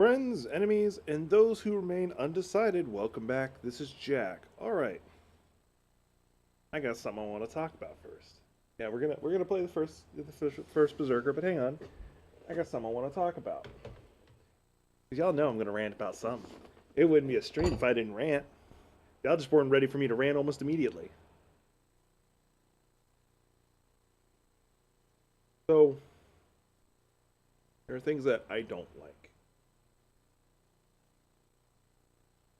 Friends, enemies, and those who remain undecided, welcome back. This is Jack. All right, I got something I want to talk about first. Yeah, we're gonna play the first Berserker, but hang on, I got something I want to talk about. 'Cause y'all know I'm gonna rant about something. It wouldn't be a stream if I didn't rant. Y'all just weren't ready for me to rant almost immediately. So there are things that I don't like,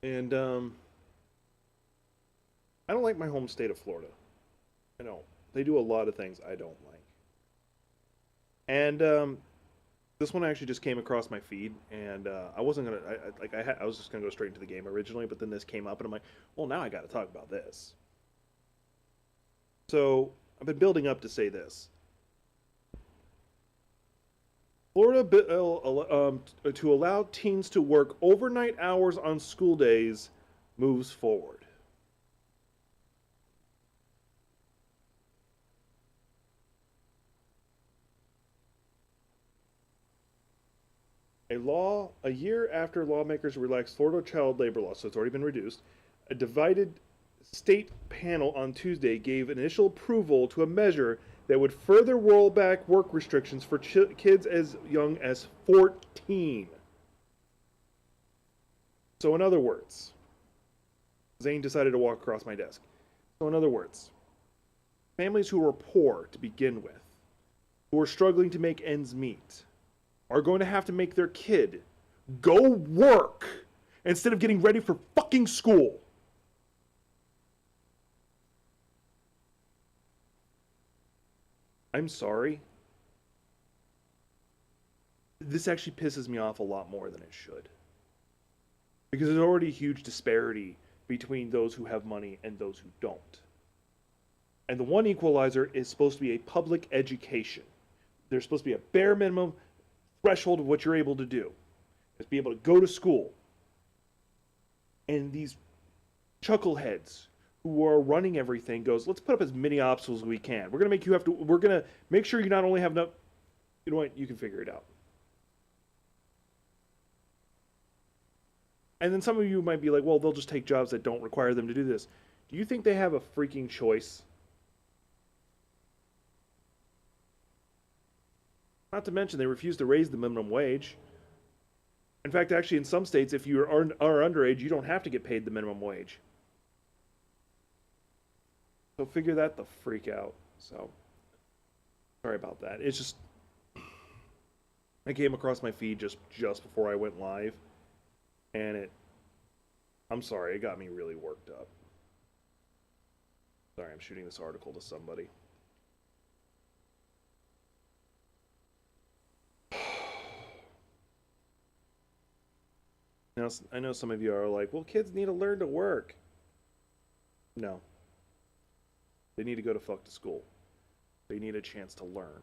and I don't like my home state of Florida. I don't. They do a lot of things I don't like. And this one actually just came across my feed, and I wasn't gonna. I was just gonna go straight into the game originally, but then this came up, and I'm like, well, now I got to talk about this. So I've been building up to say this. Florida bill to allow teens to work overnight hours on school days moves forward. A year after lawmakers relaxed Florida child labor law, so it's already been reduced, a divided state panel on Tuesday gave initial approval to a measure that would further roll back work restrictions for kids as young as 14. So, in other words, Zane decided to walk across my desk. So, in other words, families who are poor to begin with, who are struggling to make ends meet, are going to have to make their kid go work instead of getting ready for fucking school. I'm sorry. This actually pisses me off a lot more than it should. Because there's already a huge disparity between those who have money and those who don't. And the one equalizer is supposed to be a public education. There's supposed to be a bare minimum threshold of what you're able to do. Is be able to go to school. And these chuckleheads who are running everything goes, let's put up as many obstacles as we can. We're gonna make sure you not only have enough, you know what, you can figure it out. And then some of you might be like, well, they'll just take jobs that don't require them to do this. Do you think they have a freaking choice? Not to mention they refuse to raise the minimum wage. In fact, actually, in some states, if you are underage, you don't have to get paid the minimum wage. So figure that the freak out. So, sorry about that. It's just, I came across my feed just before I went live, and I'm sorry, it got me really worked up. Sorry, I'm shooting this article to somebody. Now, I know some of you are like, well, kids need to learn to work. No. They need to go to fuck to school. They need a chance to learn.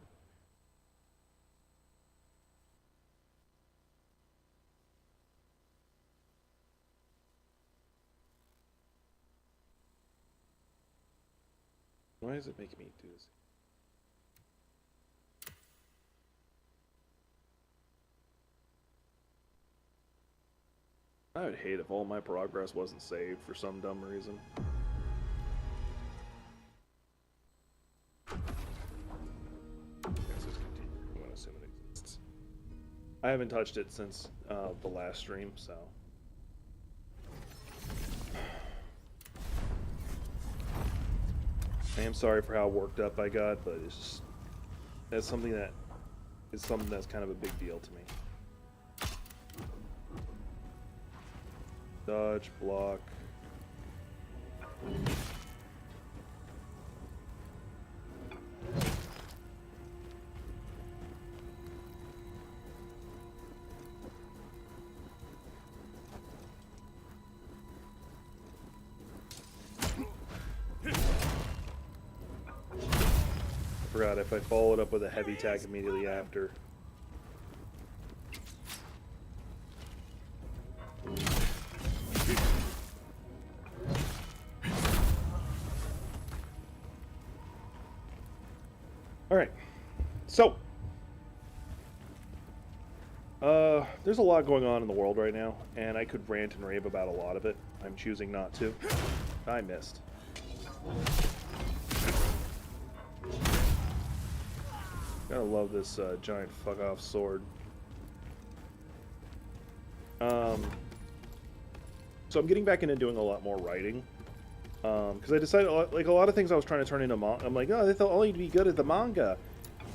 Why is it making me do this? I would hate if all my progress wasn't saved for some dumb reason. Let's just continue. I'm gonna assume it exists. I haven't touched it since the last stream, so. I am sorry for how worked up I got, but it's just that's something that's kind of a big deal to me. Dodge, block. I forgot if I follow it up with a heavy attack immediately after. Alright, so There's a lot going on in the world right now, and I could rant and rave about a lot of it. I'm choosing not to. I missed. Gotta love this giant fuck-off sword. So I'm getting back into doing a lot more writing. Because I decided, like, a lot of things I was trying to turn into manga. I'm like, oh, they thought I'll only be good at the manga.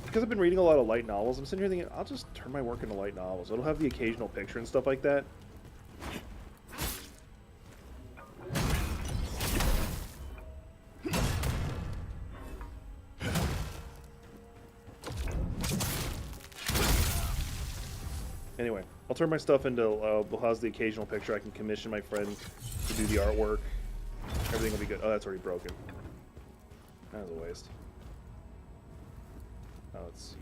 Because I've been reading a lot of light novels, I'm sitting here thinking, I'll just turn my work into light novels. It'll have the occasional picture and stuff like that. Anyway, I'll turn my stuff into, has the occasional picture. I can commission my friend to do the artwork. Everything will be good. Oh, that's already broken. That was a waste. Oh, let's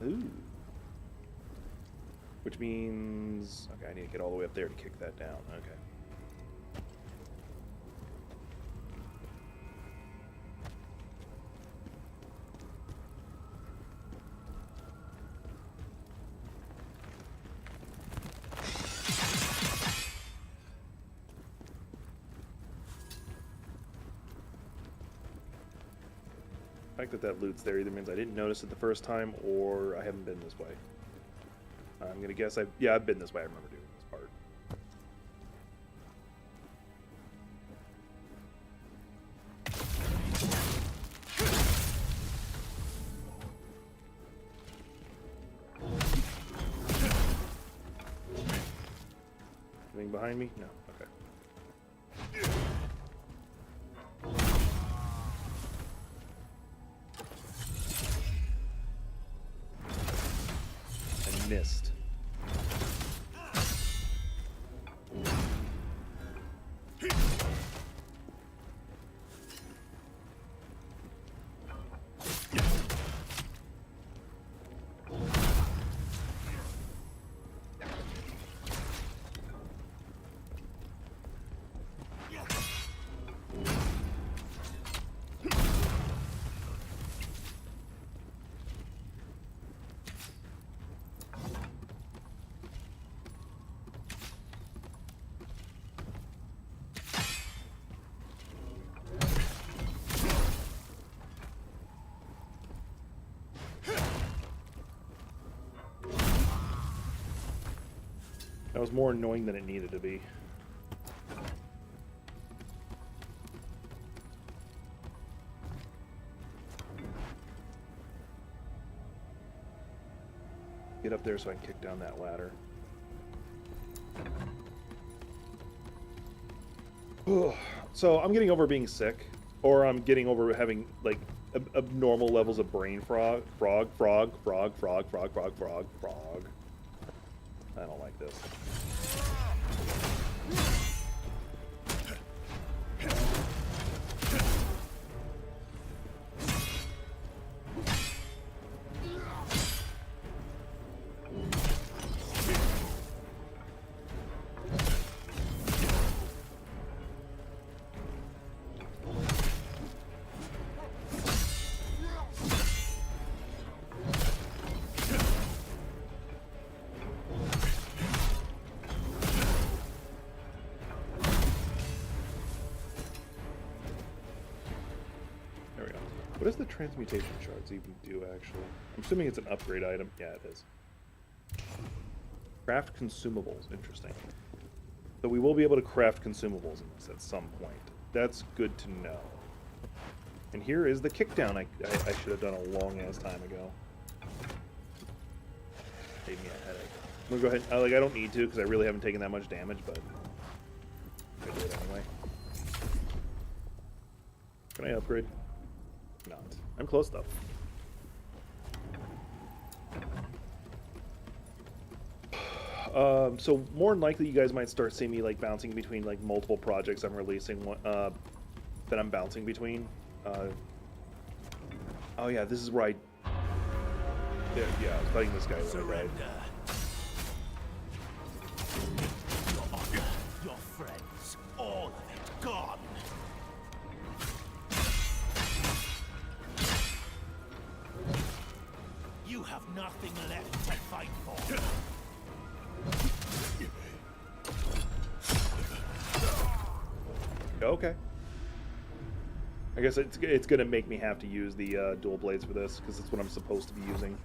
see. Ooh. Which means... Okay, I need to get all the way up there to kick that down. Okay. The fact that that loot's there either means I didn't notice it the first time, or I haven't been this way. I'm gonna guess yeah, I've been this way. I remember doing this part. Anything behind me? No. Okay. Missed. That was more annoying than it needed to be. Get up there so I can kick down that ladder. So I'm getting over being sick, or I'm getting over having like abnormal levels of brain frog. I don't like this. What does the transmutation shards even do, actually? I'm assuming it's an upgrade item. Yeah, it is. Craft consumables. Interesting. So we will be able to craft consumables in this at some point. That's good to know. And here is the kickdown I should have done a long-ass time ago. Gave me a headache. I'm gonna go ahead. Like, I don't need to, because I really haven't taken that much damage, but I do it anyway. Can I upgrade? Not. I'm close though. So more than likely you guys might start seeing me like bouncing between like multiple projects I'm releasing that I'm bouncing between. Oh yeah, this is where I I was fighting this guy when I died. Your honor, your friends, all of it gone. You have nothing left to fight for. Okay. I guess it's gonna make me have to use the dual blades for this, because it's what I'm supposed to be using.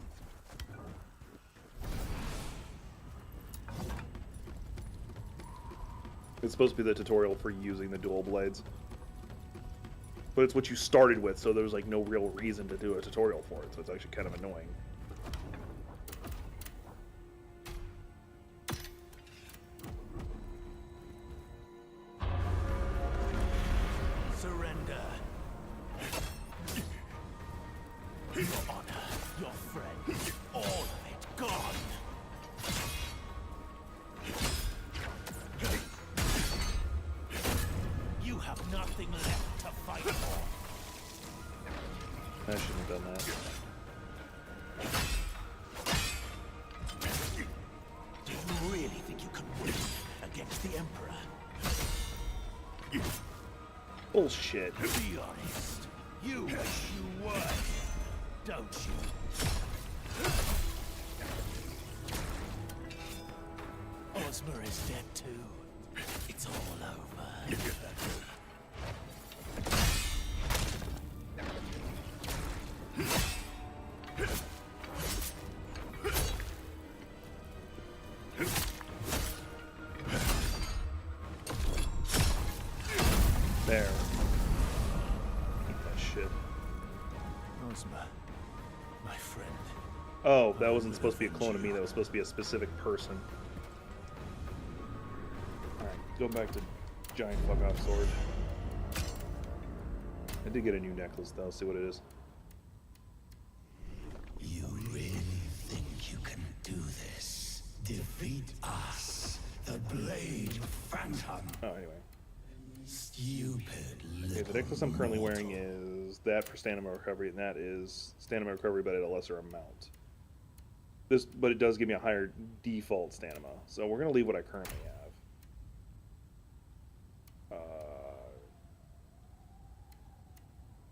It's supposed to be the tutorial for using the dual blades. But it's what you started with, so there's like no real reason to do a tutorial for it, so it's actually kind of annoying. Surrender. Your honor, your friends, all of it gone. You have nothing left to fight for. I shouldn't have done that. Do you really think you can win against the Emperor? Bullshit. Be honest. You wish you were, don't you? Ozma is dead too. It's all over. There. Eat that shit. Ozma, my friend. Oh, that wasn't supposed to be a clone of me, that was supposed to be a specific person. Alright, go back to giant fuck off sword. I did get a new necklace though, see what it is. You really think you can do this? Defeat us, the Blade Phantom. Oh, anyway. Stupid Okay, little the necklace I'm currently wearing mortal. is that for stamina recovery, and that is stamina recovery but at a lesser amount. But it does give me a higher default stamina, so we're gonna leave what I currently have.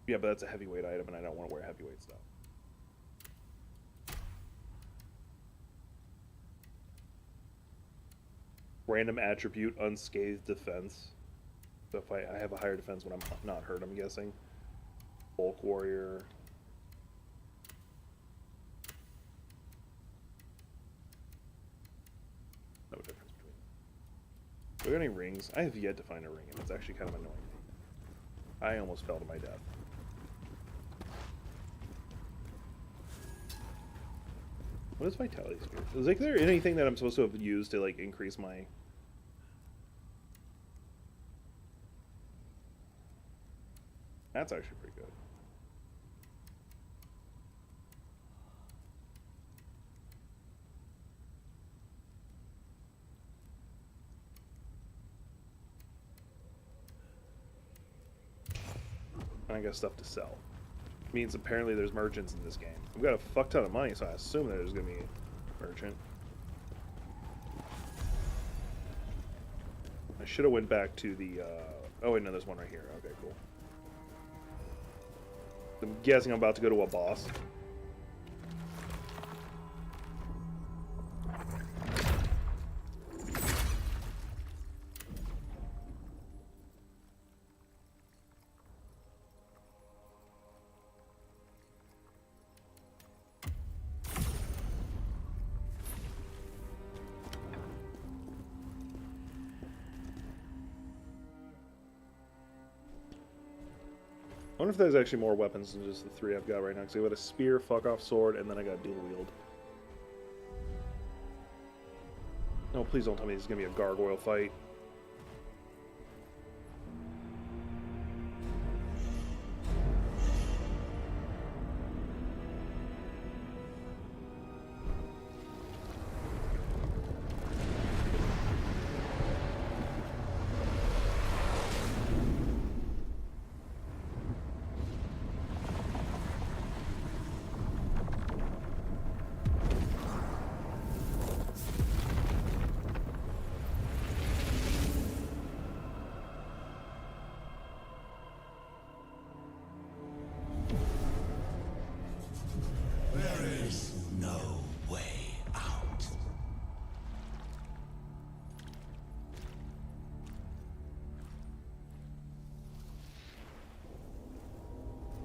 Yeah, but that's a heavyweight item, and I don't want to wear heavyweight stuff. Random attribute, unscathed defense. So if I have a higher defense when I'm not hurt, I'm guessing. Bulk warrior. No difference between. Do I got any rings? I have yet to find a ring, and it's actually kind of annoying me. I almost fell to my death. What is vitality spirit? Is like there anything that I'm supposed to have used to like increase my? That's actually pretty good. And I got stuff to sell. Means apparently there's merchants in this game. I've got a fuck ton of money, so I assume there's gonna be a merchant. I should have went back to the, oh wait, no, there's one right here. Okay, cool. I'm guessing I'm about to go to a boss. I wonder if there's actually more weapons than just the three I've got right now. Because I got a spear, fuck off sword, and then I got dual wield. No, please don't tell me this is gonna be a gargoyle fight.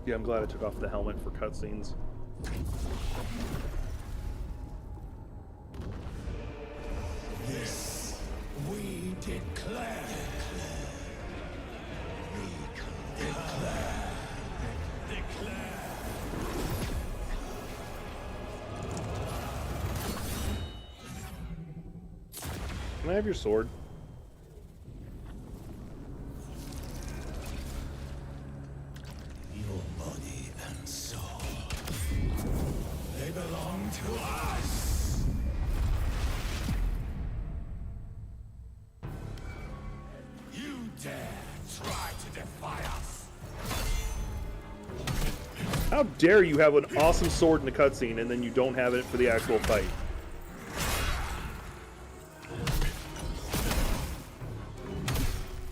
Yeah, I'm glad I took off the helmet for cutscenes. This we declare. Can I have your sword? Your body and soul, they belong to us. You dare try to defy us? How dare you have an awesome sword in the cutscene and then you don't have it for the actual fight?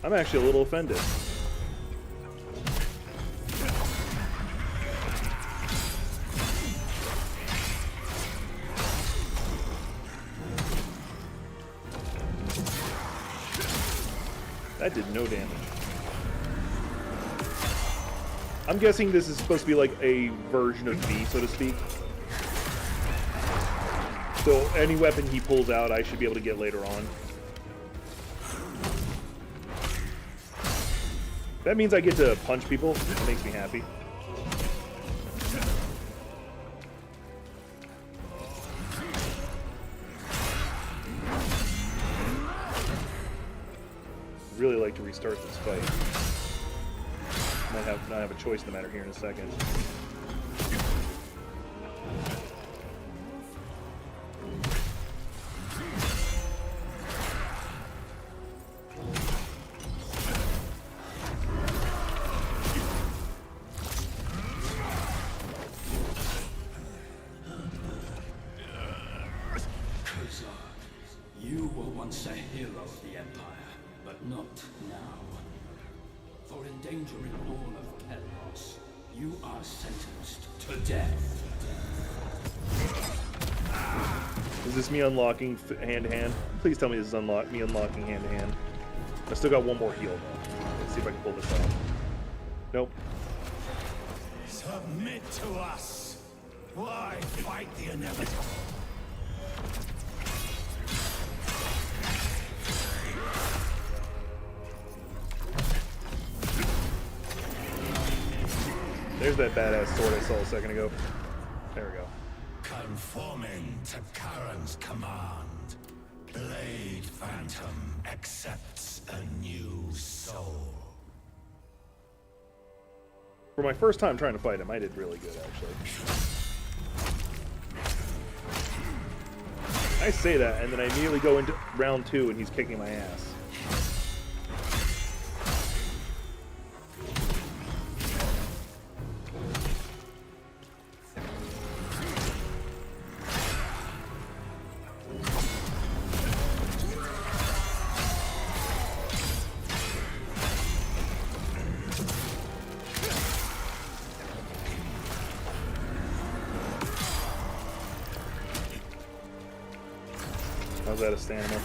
I'm actually a little offended. That did no damage. I'm guessing this is supposed to be like a version of V, so to speak. So any weapon he pulls out, I should be able to get later on. That means I get to punch people. It makes me happy. Really like to restart this fight. Might not have a choice in the matter here in a second. Khazan, you were once a hero of the Empire, but not now. For endangering all of Kelros, you are sentenced to death. Is this me unlocking hand to hand? Please tell me this is me unlocking hand to hand. I still got one more heal though. Let's see if I can pull this off. Nope. Submit to us. Why fight the inevitable? There's that badass sword I saw a second ago. There we go. Conforming to Karen's command, Blade Phantom accepts a new soul. For my first time trying to fight him, I did really good actually. I say that, and then I immediately go into round 2 and he's kicking my ass. How's that a stamina?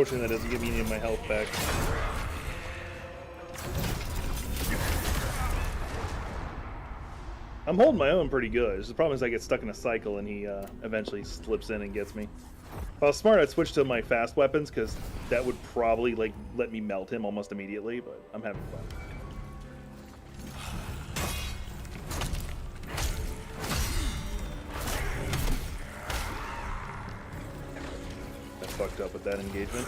Fortunately, that doesn't give me any of my health back. I'm holding my own pretty good. The problem is I get stuck in a cycle and he eventually slips in and gets me. If I was smart, I'd switch to my fast weapons because that would probably like let me melt him almost immediately, but I'm having fun. I fucked up with that engagement.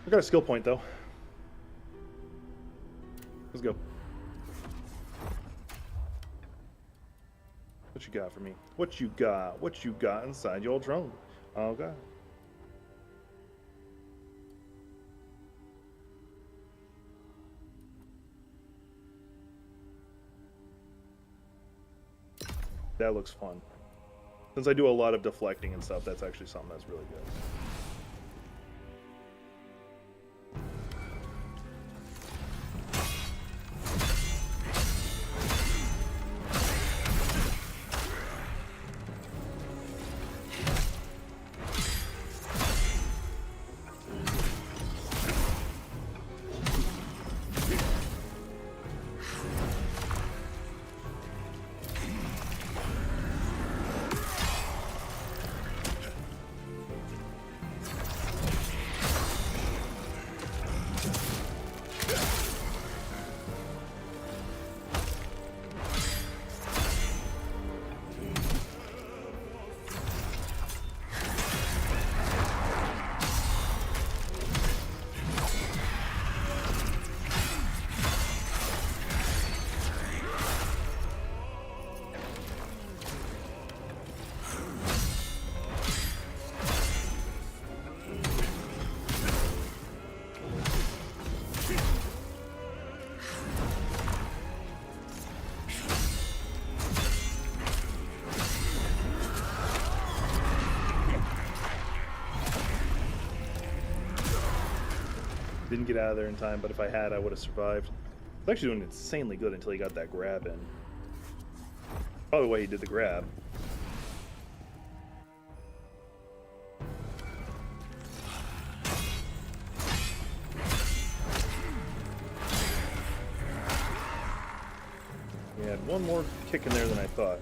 I got a skill point though. Let's go. What you got for me? What you got? What you got inside your drone? Oh god. That looks fun. Since I do a lot of deflecting and stuff, that's actually something that's really good. Didn't get out of there in time, but if I had, I would have survived. I was actually doing insanely good until he got that grab in. Probably why he did the grab. He had one more kick in there than I thought.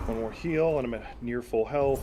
One more heal, and I'm at near full health.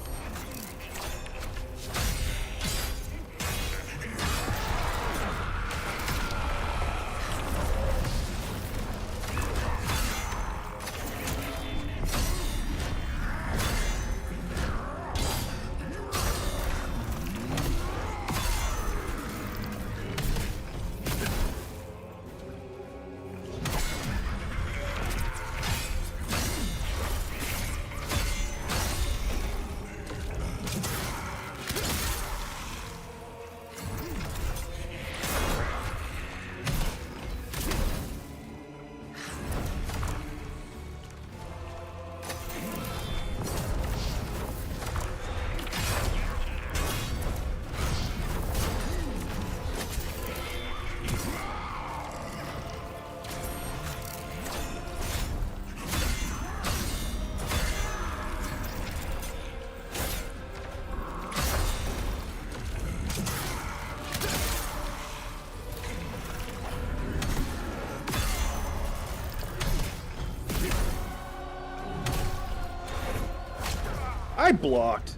I blocked!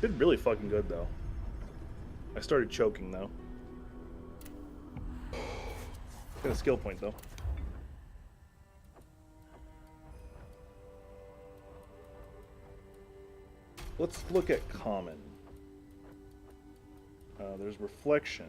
Did really fucking good, though. I started choking, though. Got a skill point, though. Let's look at common. There's reflection.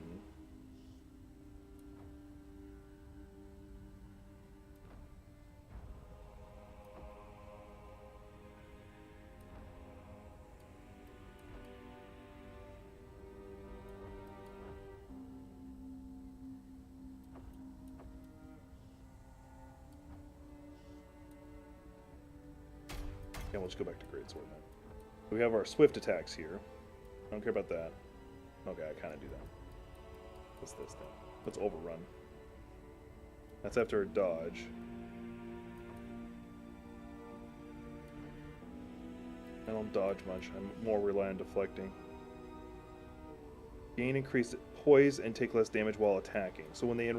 Yeah, we'll just go back to Greatsword then. We have our swift attacks here. I don't care about that. Okay, I kind of do that. What's this then? Let's overrun. That's after a dodge. I don't dodge much. I'm more reliant on deflecting. Gain increased poise and take less damage while attacking. So when they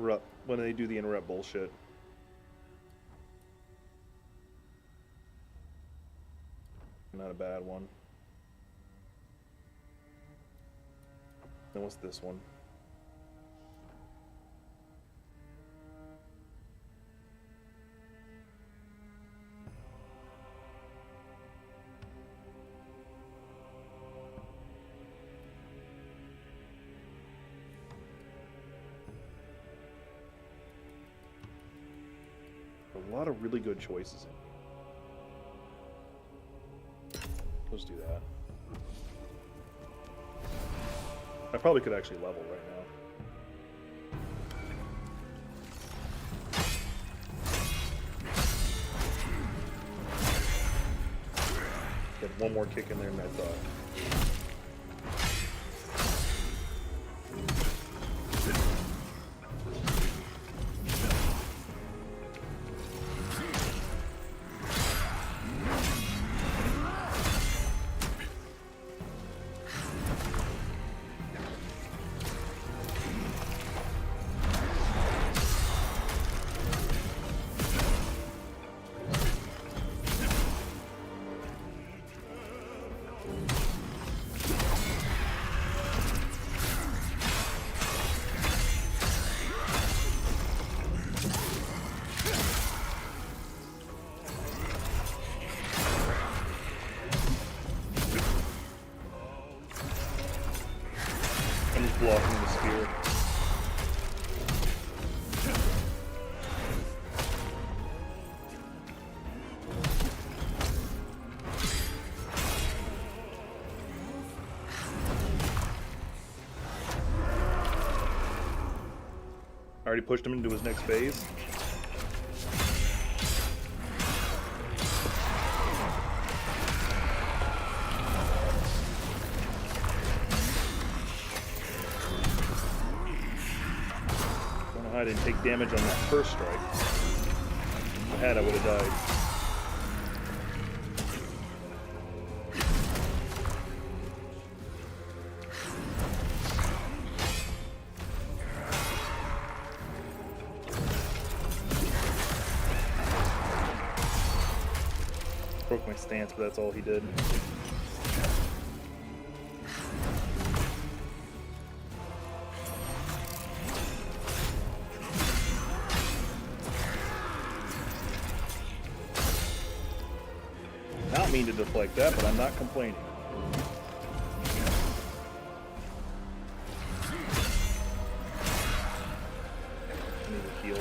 do the interrupt bullshit. Not a bad one. Then what's this one? A lot of really good choices in here. Let's do that. I probably could actually level right now. Get one more kick in there than I thought. Blocking the spear. I already pushed him into his next phase. I didn't take damage on that first strike. If I had, I would have died. Broke my stance, but that's all he did. Mean to deflect that, but I'm not complaining. I need a heal.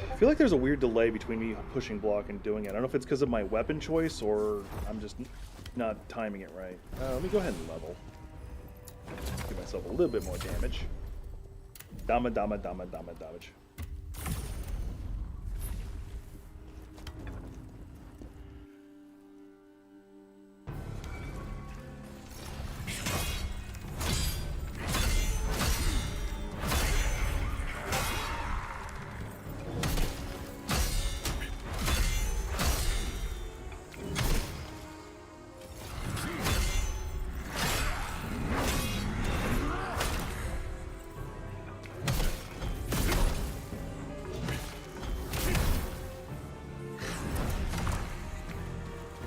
I feel like there's a weird delay between me pushing block and doing it. I don't know if it's because of my weapon choice or I'm just not timing it right. Let me go ahead and level. Give myself a little bit more damage. Damage.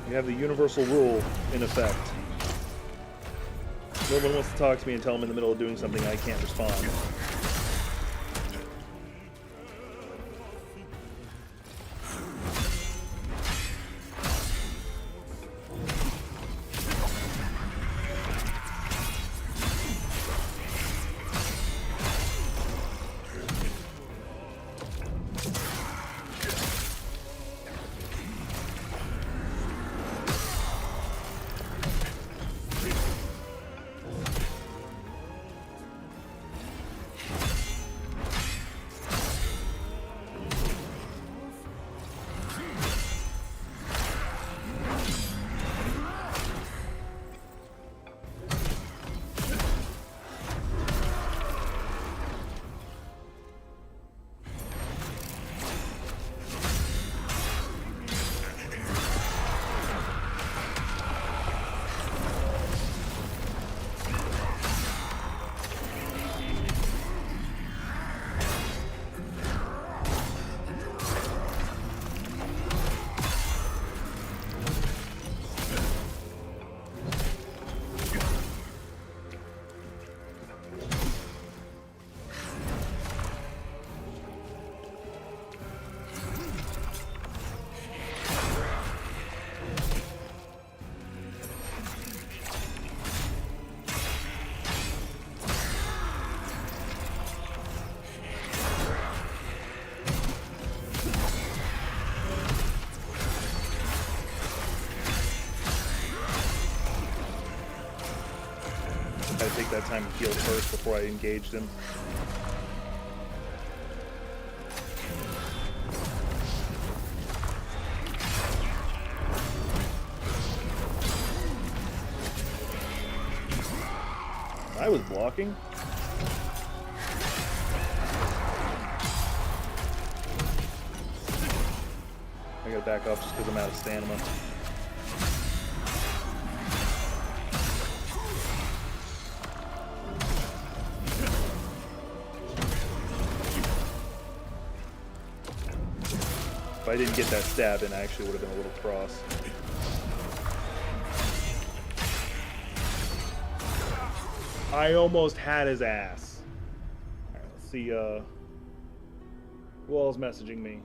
You have the universal rule in effect. No one wants to talk to me until I'm in the middle of doing something I can't respond. Gotta take that time to heal first before I engaged him. I was blocking. I gotta back off just because I'm out of stamina. If I didn't get that stab in, I actually would have been a little cross. I almost had his ass. Alright, let's see, who all is messaging me?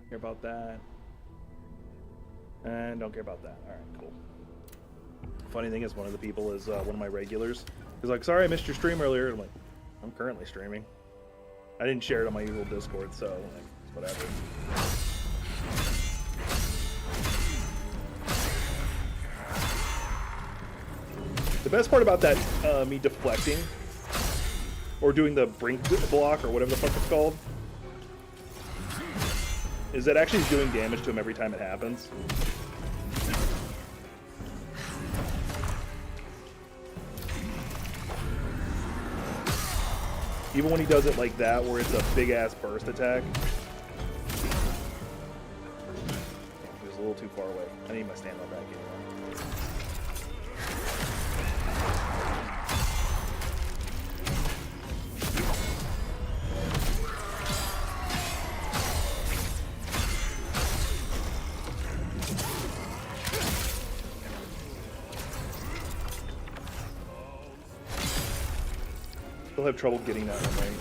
Care about that. And don't care about that. Alright, cool. Funny thing is, one of the people is one of my regulars. He's like, sorry I missed your stream earlier. I'm like, I'm currently streaming. I didn't share it on my usual Discord, so like, whatever. The best part about that, me deflecting, or doing the brink block, or whatever the fuck it's called, is that actually he's doing damage to him every time it happens. Even when he does it like that, where it's a big-ass burst attack. He was a little too far away. I need my standby back anyway. Still have trouble getting that one right.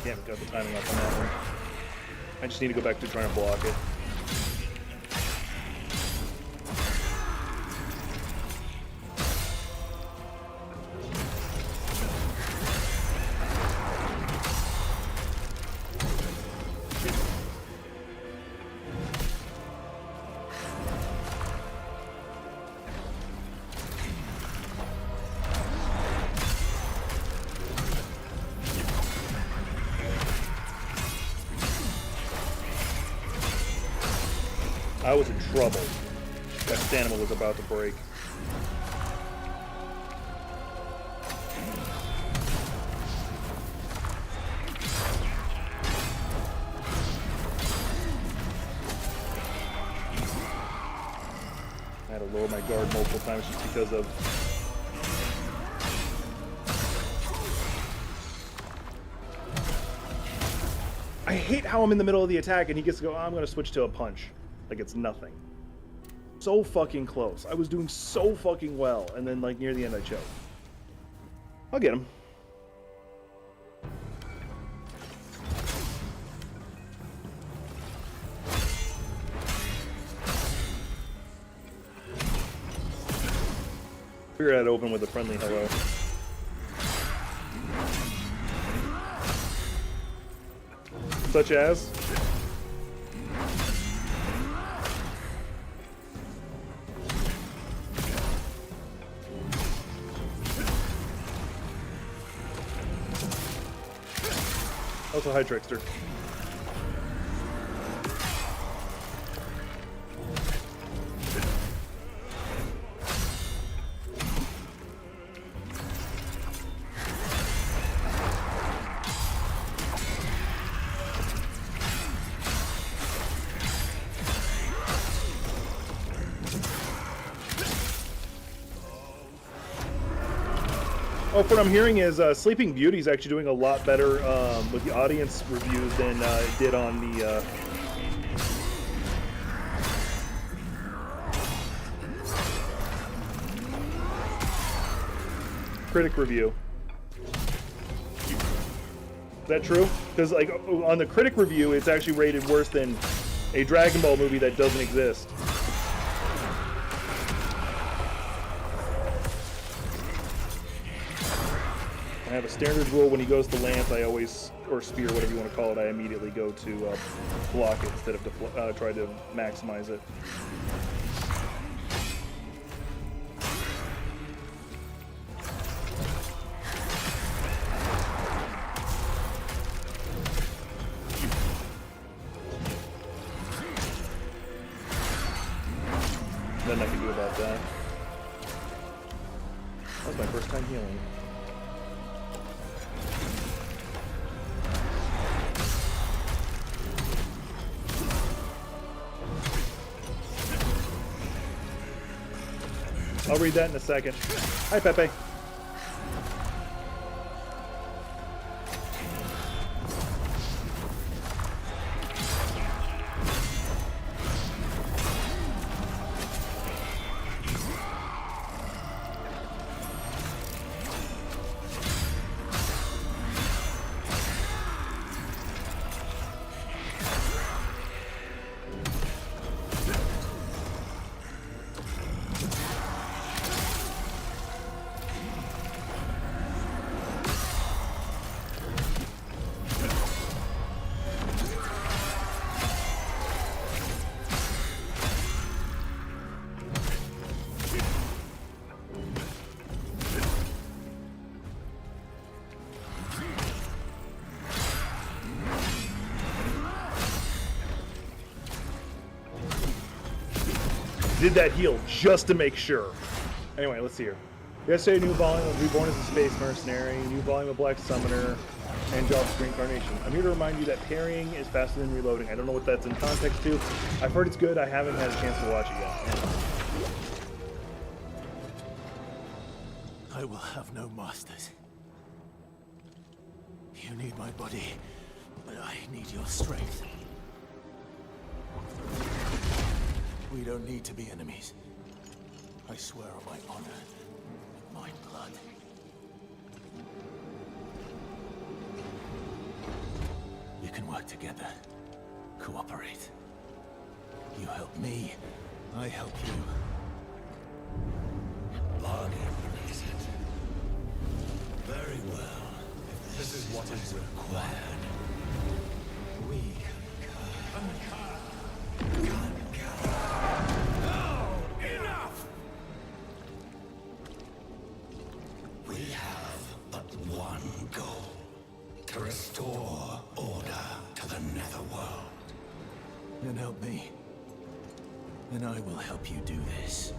Damn, got the timing off on that one. I just need to go back to trying to block it. I was in trouble. That stamina was about to break. I had to lower my guard multiple times just because of... I hate how I'm in the middle of the attack and he gets to go, oh, I'm going to switch to a punch. Like it's nothing. So fucking close. I was doing so fucking well, and then like near the end I choked. I'll get him. Figure I'd open with a friendly hello. Such as? Also, hi, Trickster. Oh, what I'm hearing is Sleeping Beauty's actually doing a lot better with the audience reviews than it did on the critic review. Is that true? Because like on the critic review, it's actually rated worse than a Dragon Ball movie that doesn't exist. I have a standard rule when he goes to lance, I always, or spear, whatever you want to call it, I immediately go to block it instead of try to maximize it. Nothing I can do about that. That was my first time healing. I'll read that in a second. Hi, Pepe. Did that heal just to make sure. Anyway, let's see here. Yesterday, a new volume of Reborn as a Space Mercenary, a new volume of Black Summoner, and Job's Reincarnation. I'm here to remind you that parrying is faster than reloading. I don't know what that's in context to. I've heard it's good. I haven't had a chance to watch it yet. I will have no masters. You need my body, but I need your strength. We don't need to be enemies. I swear on my honor, with my blood. together. Cooperate. You help me, I help you. Bargain, is it? Very well. If this is what is required, we concur. No! Enough! We have but one goal. To restore order to the Netherworld. Then help me. And I will help you do this.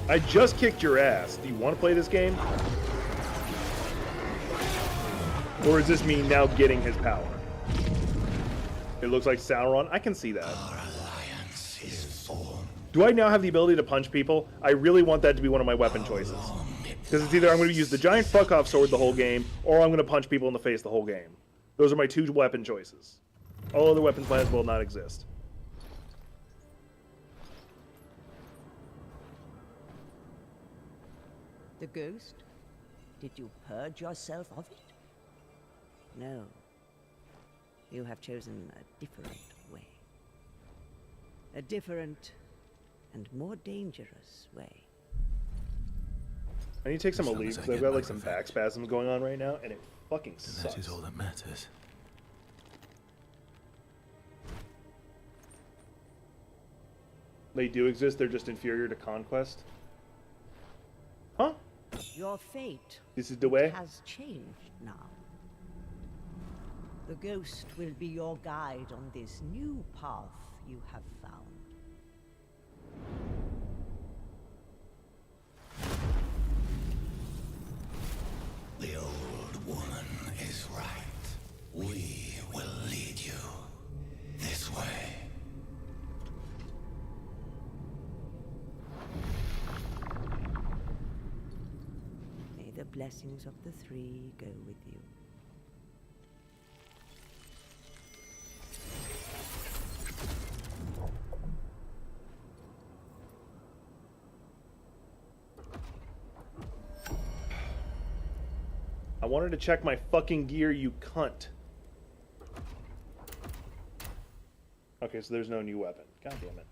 I just kicked your ass. Do you want to play this game? Or is this me now getting his power? It looks like Sauron. I can see that. Our alliance is formed. Do I now have the ability to punch people? I really want that to be one of my weapon choices. Because it's either I'm going to use the giant fuck-off sword the whole game, or I'm going to punch people in the face the whole game. Those are my two weapon choices. All other weapons might as well not exist. The ghost? Did you purge yourself of it? No. You have chosen a different way. A different and more dangerous way. I need to take some As long Aleve as I because I've get got my like some back revenge. spasms going on right now, and it fucking And sucks. that is all that matters. They do exist, they're just inferior to Conquest. Huh? Your fate This is the way? has changed now. The ghost will be your guide on this new path you have found. The old woman is right. We will lead you this way. May the blessings of the three go with you. I wanted to check my fucking gear, you cunt. Okay, so there's no new weapon. God damn it.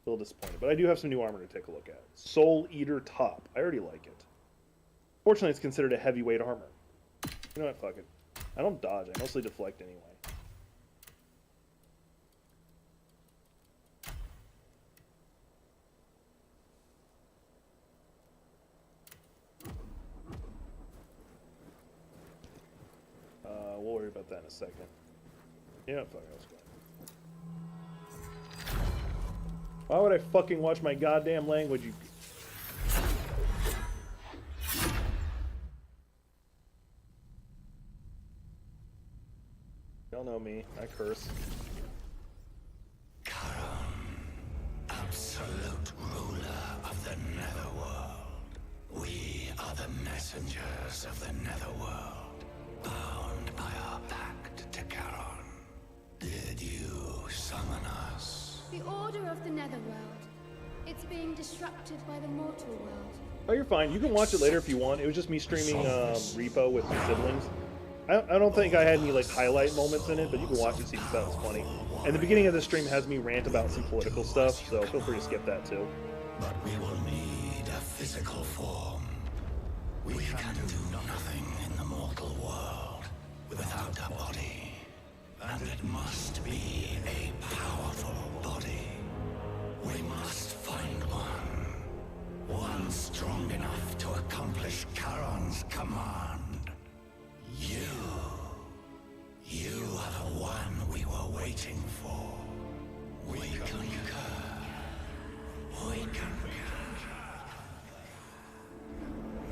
A little disappointed. But I do have some new armor to take a look at. Soul Eater Top. I already like it. Fortunately, it's considered a heavyweight armor. You know what? Fuck it. I don't dodge. I mostly deflect anyway. We'll worry about that in a second. Yeah, fuck, I was fine. Why would I fucking watch my goddamn language, you... Y'all know me. I curse. Absolute ruler of the Netherworld. We are the messengers of the Netherworld, bound by our pact to Charon. Did you summon us? The order of the Netherworld. It's being disrupted by the mortal world. Oh, you're fine. You can watch it later if you want. It was just me streaming Repo with my siblings. I don't think I had any like highlight moments in it, but you can watch it see if that was funny. And the beginning of the stream has me rant about some political stuff, so feel free to skip that too. But we will need a physical form. We can do nothing in the mortal world without a body. And it must be a powerful body. We must find one. One strong enough to accomplish Charon's command. You are the one we were waiting for. We concur. We concur.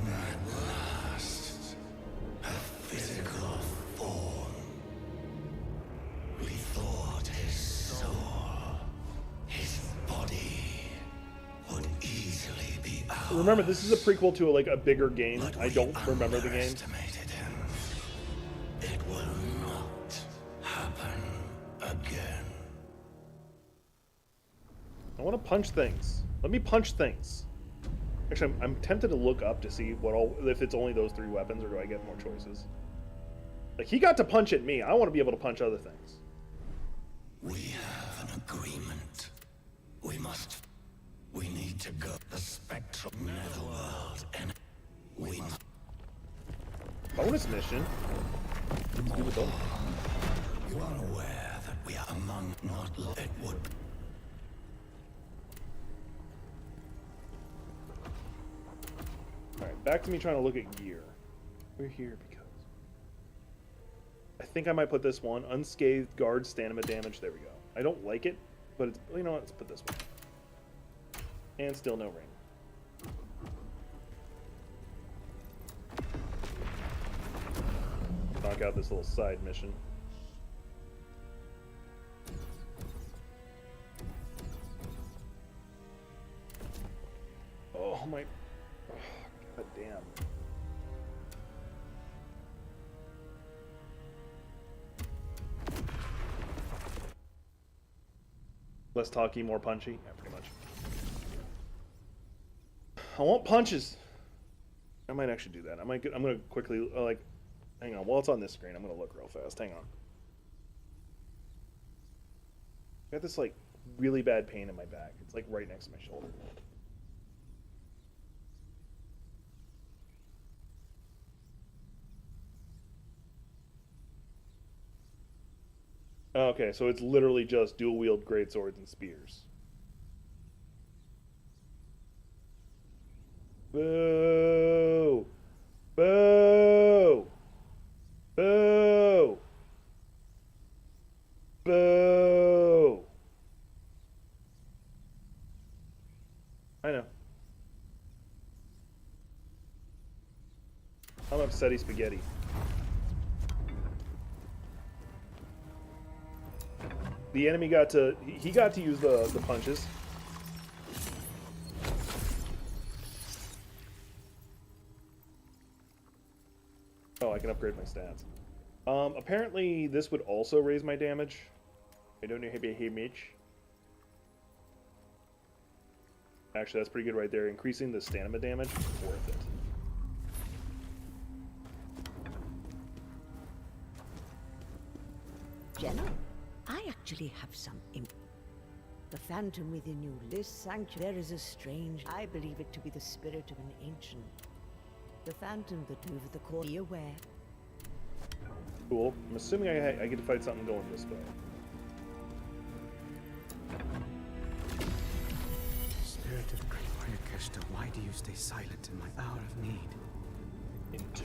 At last, a physical form. We thought his soul, his body, would easily be ours. Remember, this is a prequel to a bigger game. But I we don't remember the game. underestimated him. It will not happen again. I want to punch things. Let me punch things. Actually, I'm tempted to look up to see what all if it's only those 3 weapons, or do I get more choices? Like, he got to punch at me. I want to be able to punch other things. We have an agreement. We need to go the spectral netherworld, and we must. Bonus mission. Let's do it though. You are aware that we are among not it would. Alright, back to me trying to look at gear. We're here because I think I might put this one. Unscathed guard stamina damage. There we go. I don't like it, but it's, you know what? Let's put this one. And still no ring. Knock out this little side mission. Oh my... Oh, God damn. Less talky, more punchy? Yeah, pretty much. I want punches! I might actually do that. I'm gonna quickly, like... Hang on, while it's on this screen, I'm gonna look real fast. Hang on. I got this, like, really bad pain in my back. It's, like, right next to my shoulder. Okay, so it's literally just dual-wield greatswords and spears. Boo! Boo! Boo! Boo! I know. I'm upsetty spaghetti. The enemy got to... He got to use the punches. Oh, I can upgrade my stats. Apparently this would also raise my damage. I don't know how much. Actually, that's pretty good right there. Increasing the stamina damage, worth it. General, I actually have some The phantom within you, this sanctuary, there is a strange... I believe it to be the spirit of an ancient. The phantom that moved the core. Be aware. Cool. I'm assuming I get to fight something going this way. Spirit of Krishna, why do you stay silent in my hour of need? Into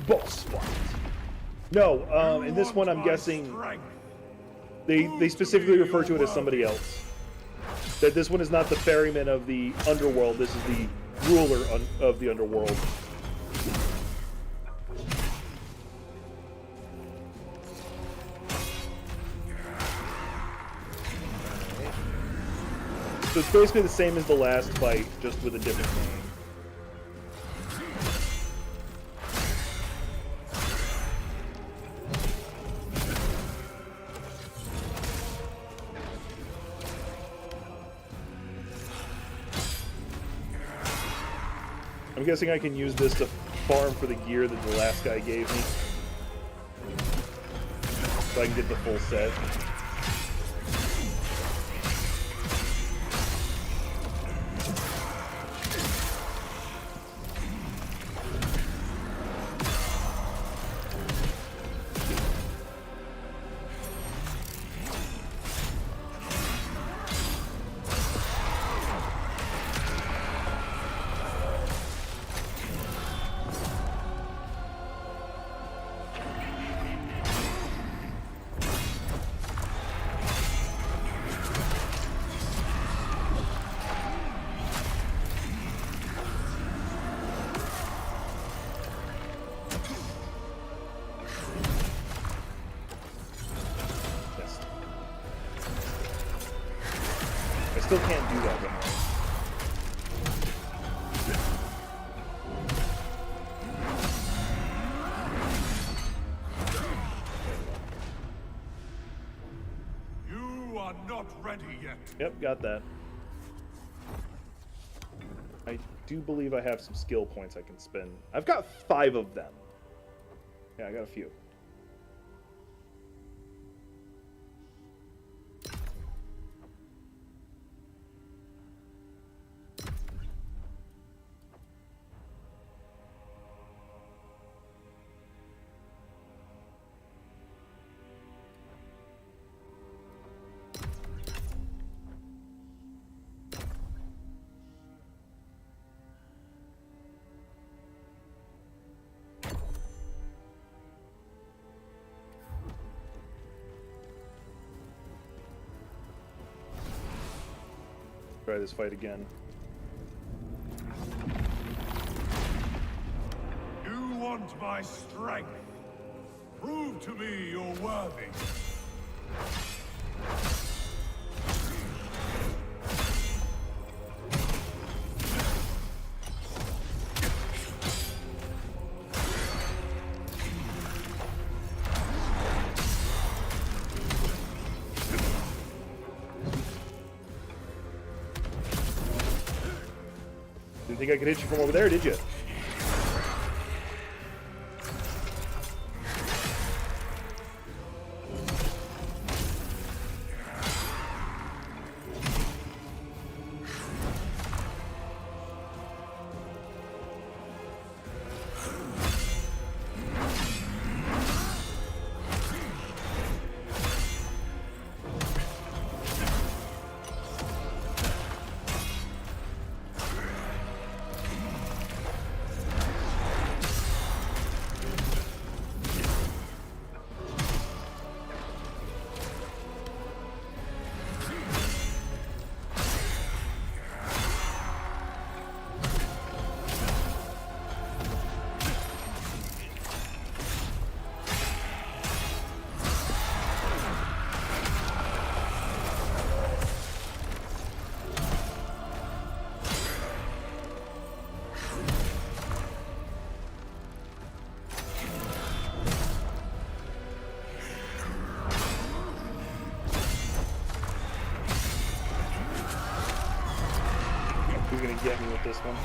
boss fight. No, in this one I'm guessing they specifically refer to it as somebody else. That this one is not the ferryman of the underworld, this is the ruler of the underworld. So it's basically the same as the last fight, just with a different name. I'm guessing I can use this to farm for the gear that the last guy gave me. So I can get the full set. Still can't do that right now. You are not ready yet. Yep, got that. I do believe I have some skill points I can spend. I've got 5 of them. Yeah, I got a few. Try this fight again. You want my strength? Prove to me you're worthy. Didn't think I could hit you from over there, did you? He's gonna get me with this one.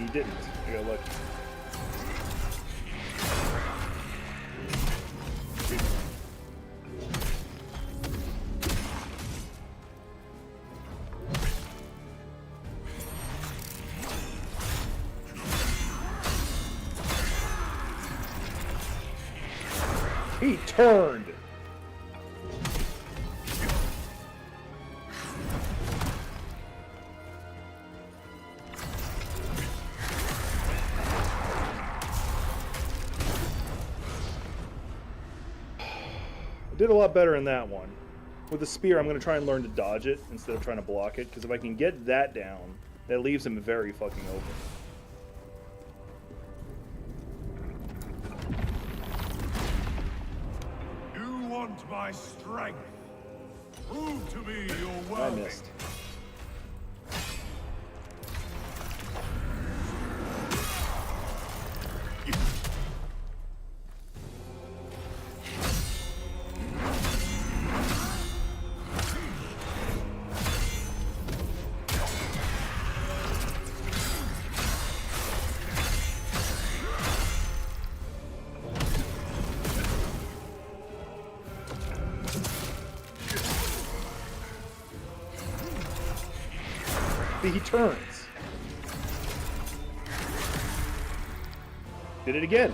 He didn't. I got lucky. He turned. Did a lot better in that one. With the spear, I'm going to try and learn to dodge it instead of trying to block it, because if I can get that down, that leaves him very fucking open. You want my strength? Prove to me you're worthy. I missed. He turns. Did it again.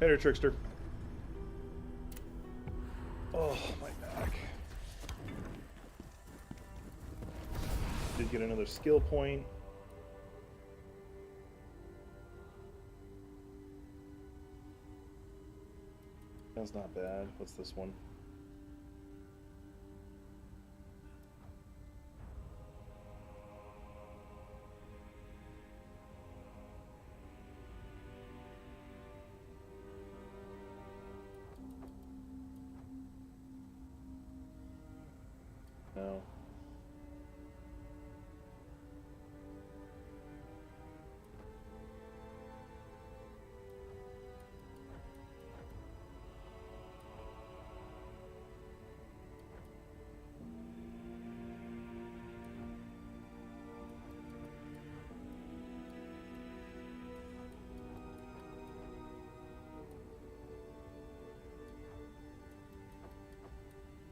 Hey there, Trickster. Oh, my back. Did get another skill point. That's not bad. What's this one? No.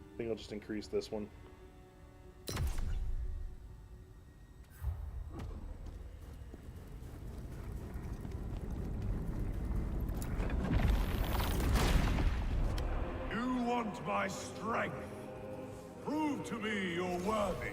I think I'll just increase this one. You want my strength? Prove to me you're worthy.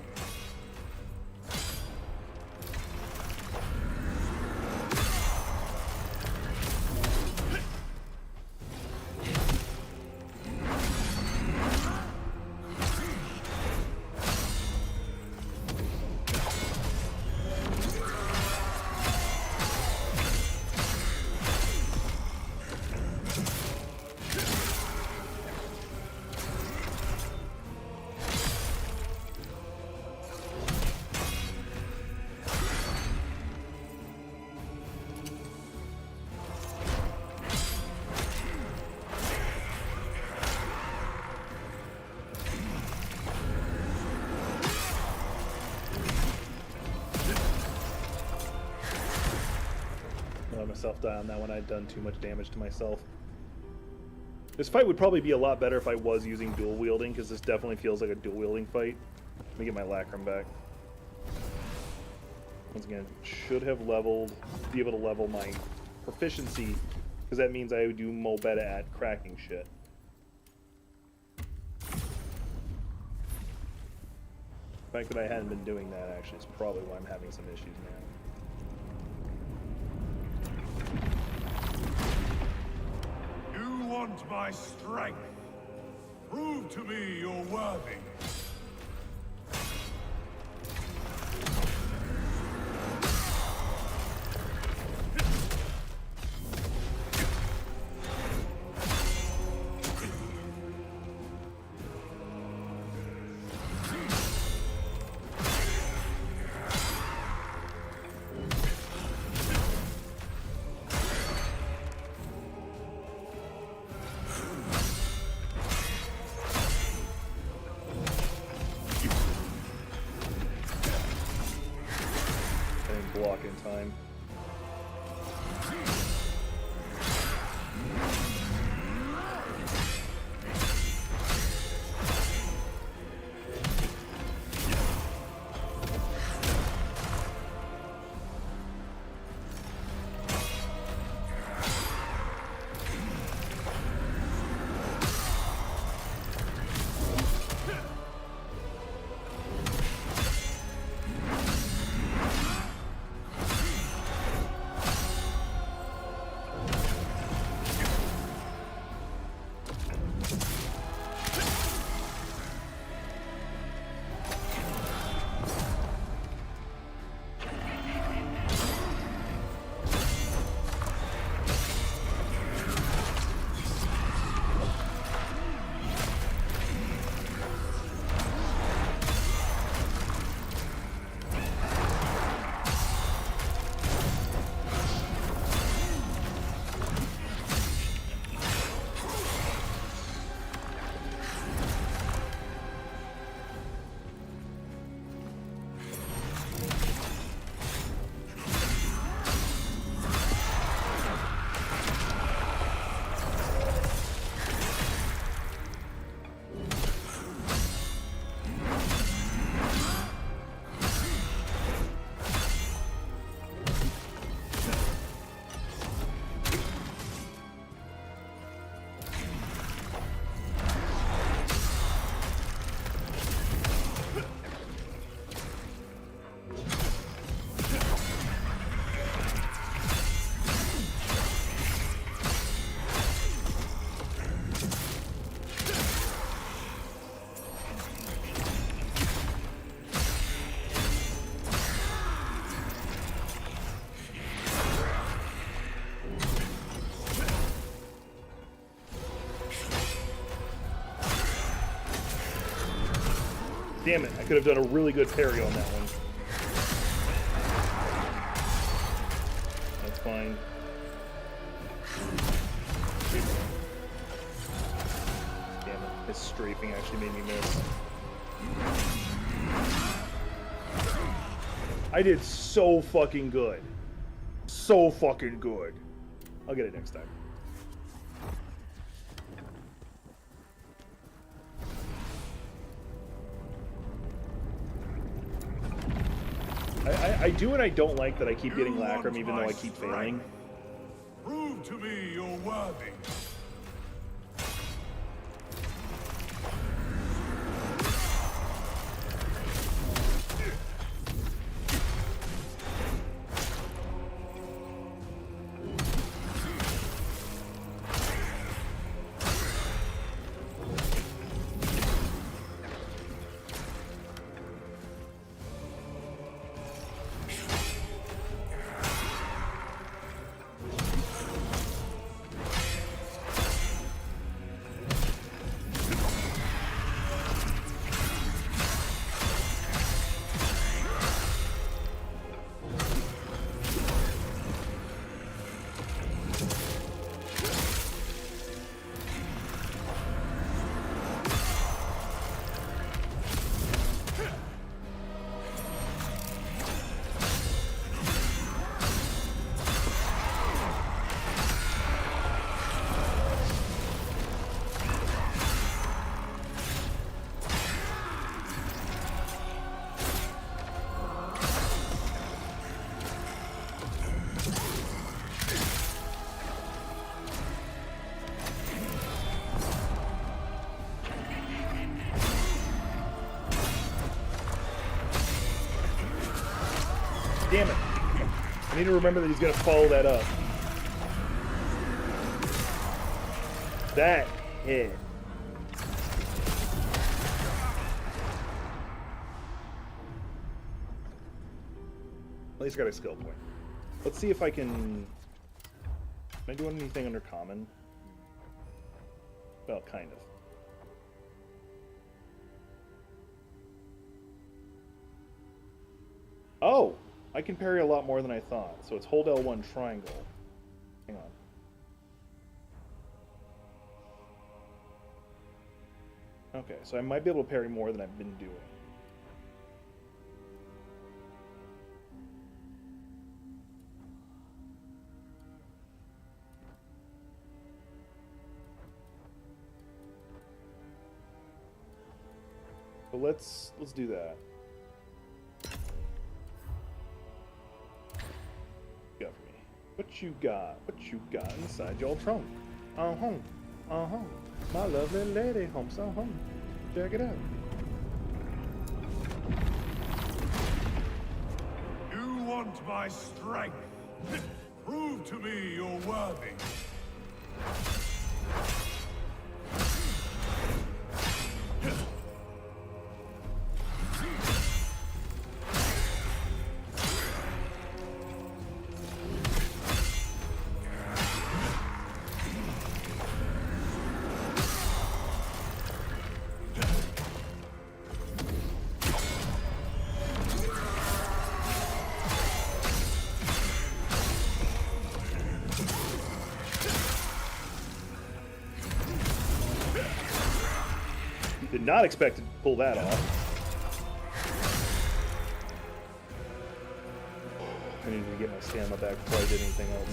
Let myself die on that one. I'd done too much damage to myself. This fight would probably be a lot better if I was using dual wielding, because this definitely feels like a dual wielding fight. Let me get my Lacrum back. Once again, should have leveled, be able to level my proficiency, because that means I would do more better at cracking shit. The fact that I hadn't been doing that actually is probably why I'm having some issues now. You want my strength? Prove to me you're worthy. Block in time. Damn it, I could have done a really good parry on that one. That's fine. Damn it, his strafing actually made me miss. I did so fucking good. So fucking good. I'll get it next time. I do and I don't like that I keep getting Lacrim even though I keep failing. Prove to me you're worthy. Damn it. I need to remember that he's going to follow that up. That hit. At least got a skill point. Let's see if I can... Am I doing anything under common? Well, kind of. Oh! I can parry a lot more than I thought. So it's hold L1 triangle. Hang on. Okay, so I might be able to parry more than I've been doing. So let's do that. What you got? What you got inside your trunk? My lovely lady, home so home. Check it out. You want my strength? Prove to me you're worthy. Did not expect to pull that off. I needed to get my stamina back before I did anything else.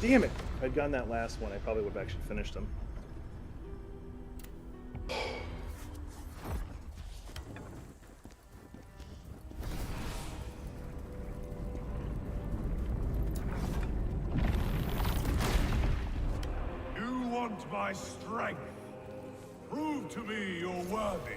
Damn it! If I'd gotten that last one, I probably would have actually finished them. You want my strength? Prove to me you're worthy.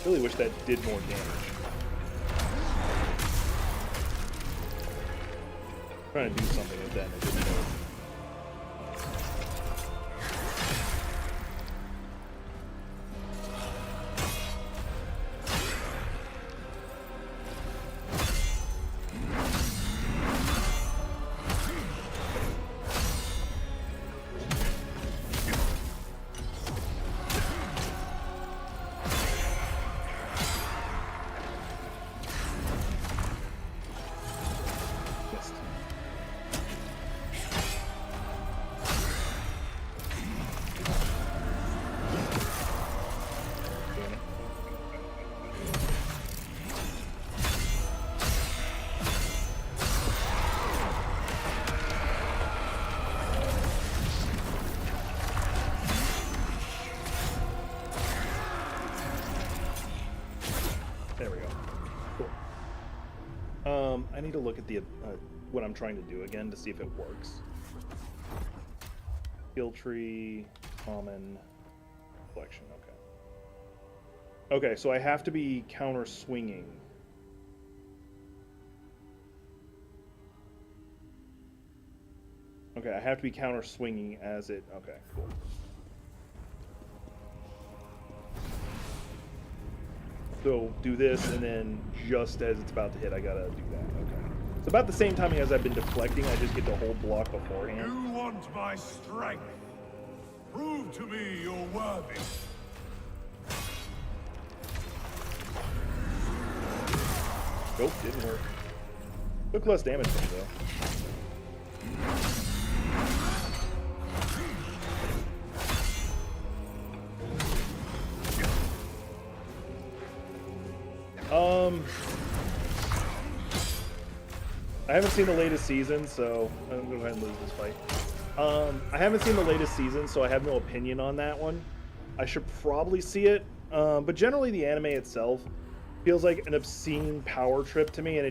Really wish that did more damage. Trying to do something with that, and it didn't work. There we go. Cool. I need to look at the what I'm trying to do again to see if it works. Skill tree, common, collection. Okay. Okay, so I have to be counter swinging. Okay, I have to be counter swinging as it. Okay, cool. So do this, and then just as it's about to hit, I gotta do that. Okay. So about the same timing as I've been deflecting, I just get to hold block beforehand. You want my strength? Prove to me you're worthy. Nope, didn't work. Took less damage from it, though. I haven't seen the latest season, so I'm gonna go ahead and lose this fight. I haven't seen the latest season, so I have no opinion on that one. I should probably see it, but generally the anime itself feels like an obscene power trip to me, and it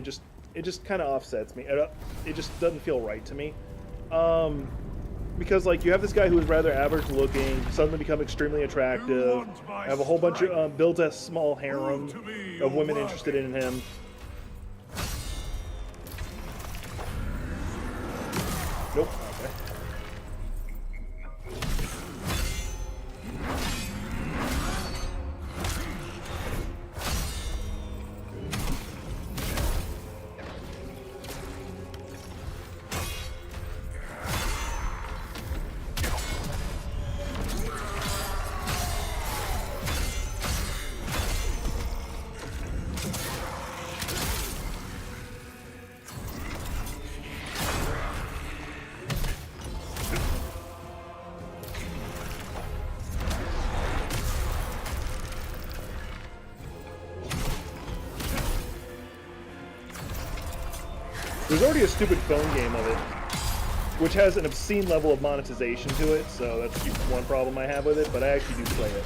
just kind of offsets me. It just doesn't feel right to me. Because like you have this guy who is rather average looking, suddenly become extremely attractive, have a whole bunch of builds a small harem of women interested in him. Nope. Okay. There's already a stupid phone game of it, which has an obscene level of monetization to it, so that's one problem I have with it, but I actually do play it.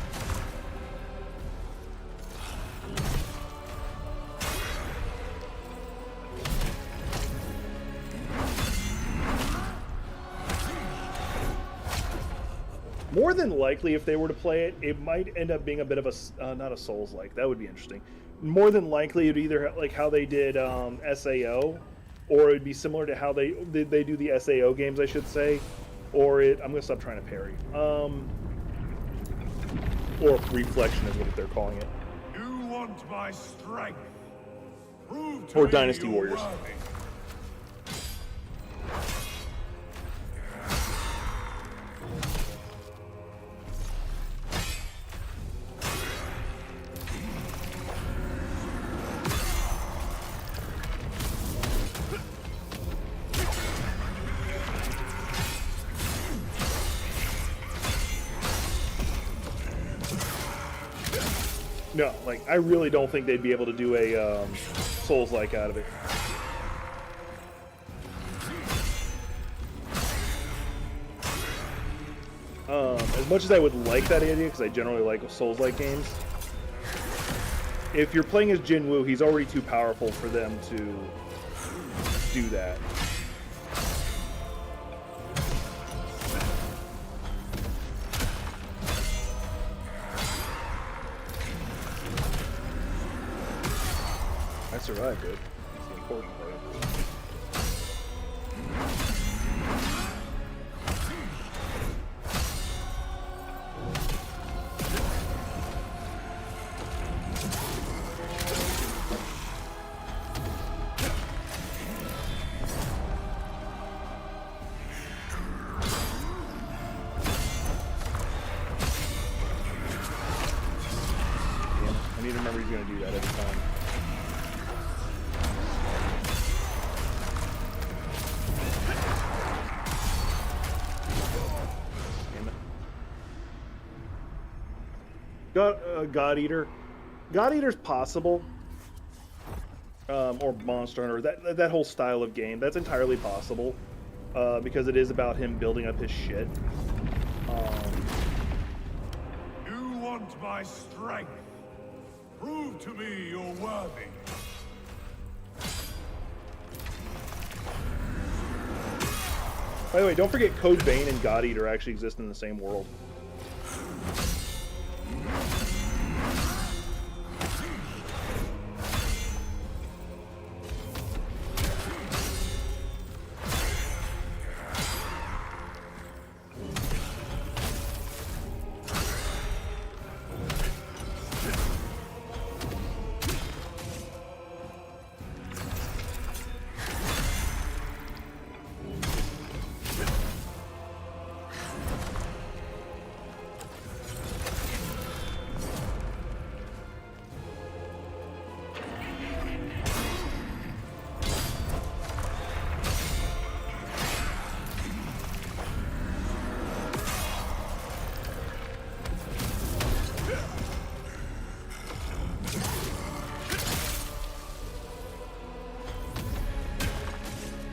More than likely, if they were to play it, it might end up being a bit of a, not a Souls-like, that would be interesting. More than likely, it would either like how they did SAO, or it'd be similar to how they do the SAO games, I should say, or I'm gonna stop trying to parry. Or reflection is what they're calling it. You want my strength? Prove to Or me Dynasty you're Warriors. worthy. No, like, I really don't think they'd be able to do a Souls-like out of it. As much as I would like that idea, because I generally like Souls-like games, if you're playing as Jin Woo, he's already too powerful for them to do that. I survived it. That's the important part. I need to remember he's going to do that every time. God Eater. God Eater's possible. Or Monster Hunter. That whole style of game. That's entirely possible. Because it is about him building up his shit. You want my strength? Prove to me you're worthy. By the way, don't forget Code Vein and God Eater actually exist in the same world.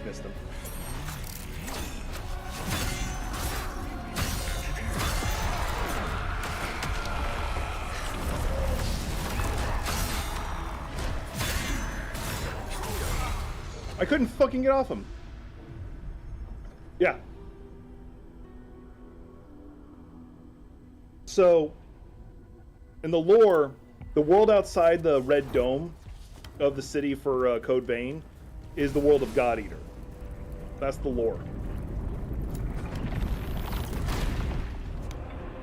Missed him. I couldn't fucking get off him. Yeah. So, in the lore, the world outside the red dome of the city for Code Vein is the world of God Eater. That's the lore.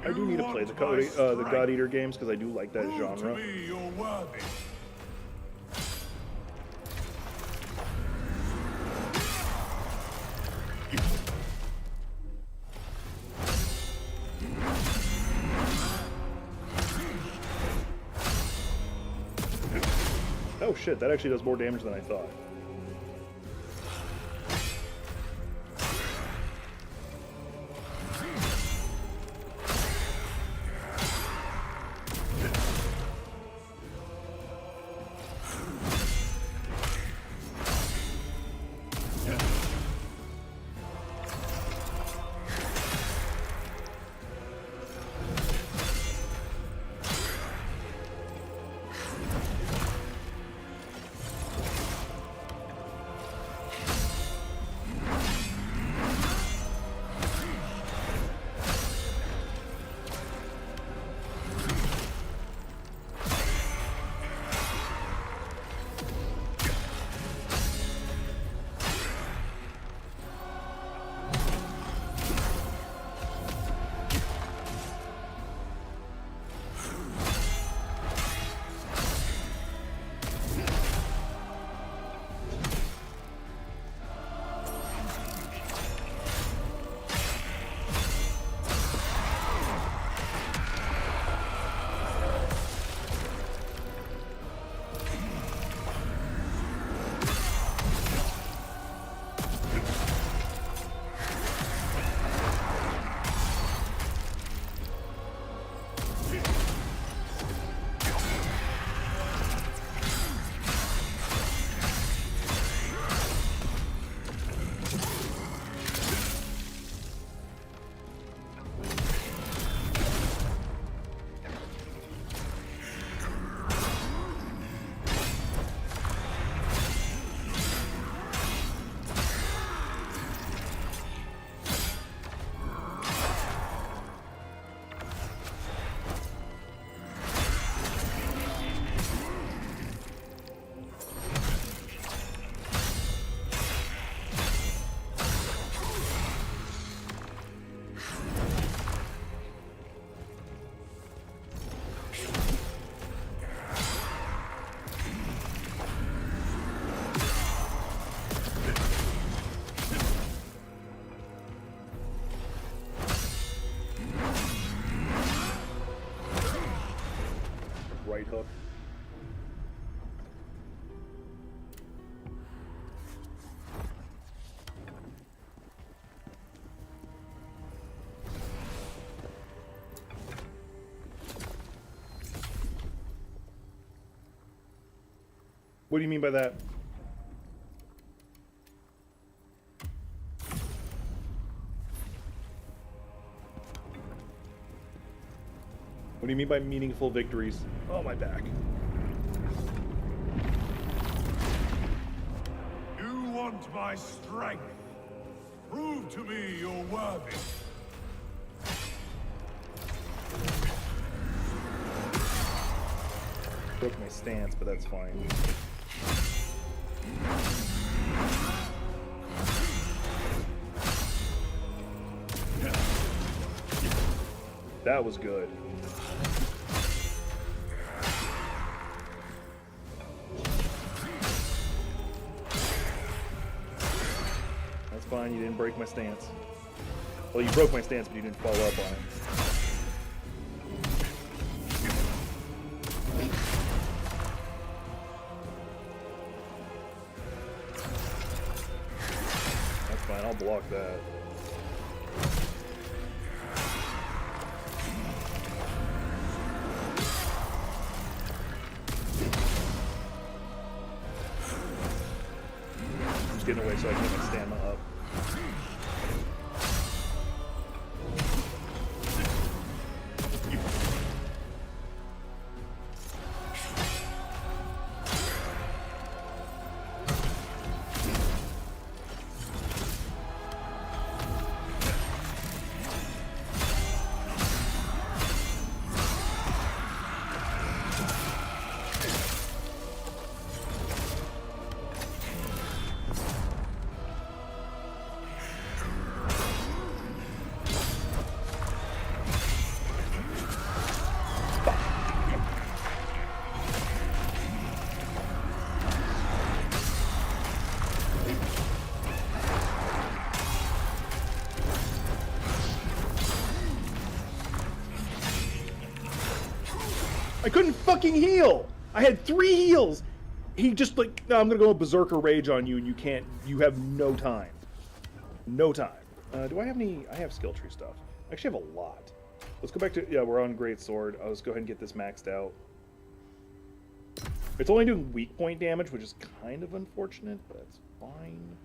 I do need to play the God Eater games because I do like that Prove genre. to me you're worthy. Oh shit, that actually does more damage than I thought. right hook. What do you mean by that? What do you mean by meaningful victories? Oh, my back. You want my strength? Prove to me you're worthy. Broke my stance, but that's fine. That was good. That's fine, you didn't break my stance. Well, you broke my stance, but you didn't follow up on it. That's fine, I'll block that. I'm just getting away so I can get my stamina up. I couldn't fucking heal! I had 3 heals! He just like, no, I'm gonna go Berserker Rage on you and you can't, you have no time. No time. Do I have any, I have skill tree stuff. I actually have a lot. Let's go back to, yeah, we're on Great Sword. Let's go ahead and get this maxed out. It's only doing weak point damage, which is kind of unfortunate, but that's fine.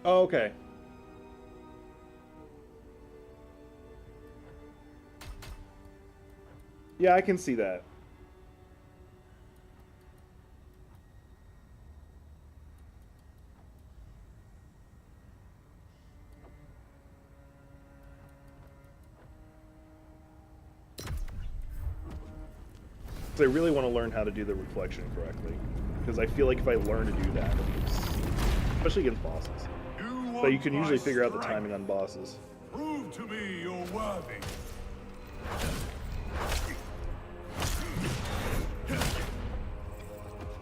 Oh, okay. Yeah, I can see that. So I really want to learn how to do the reflection correctly, because I feel like if I learn to do that, especially against bosses. But you can usually figure out the timing on bosses. Prove to me you're worthy.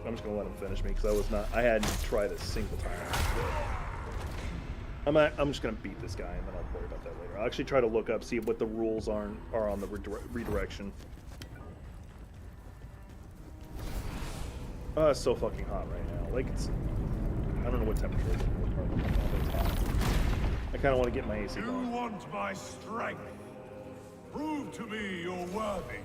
I'm just gonna let him finish me because I hadn't tried a single time. I'm just gonna beat this guy and then I'll worry about that later. I'll actually try to look up, see what the rules are on the redirection. Oh, it's so fucking hot right now. Like I don't know what temperature it is. It's hot. I kind of want to get my AC You going. want my strength? Prove to me you're worthy.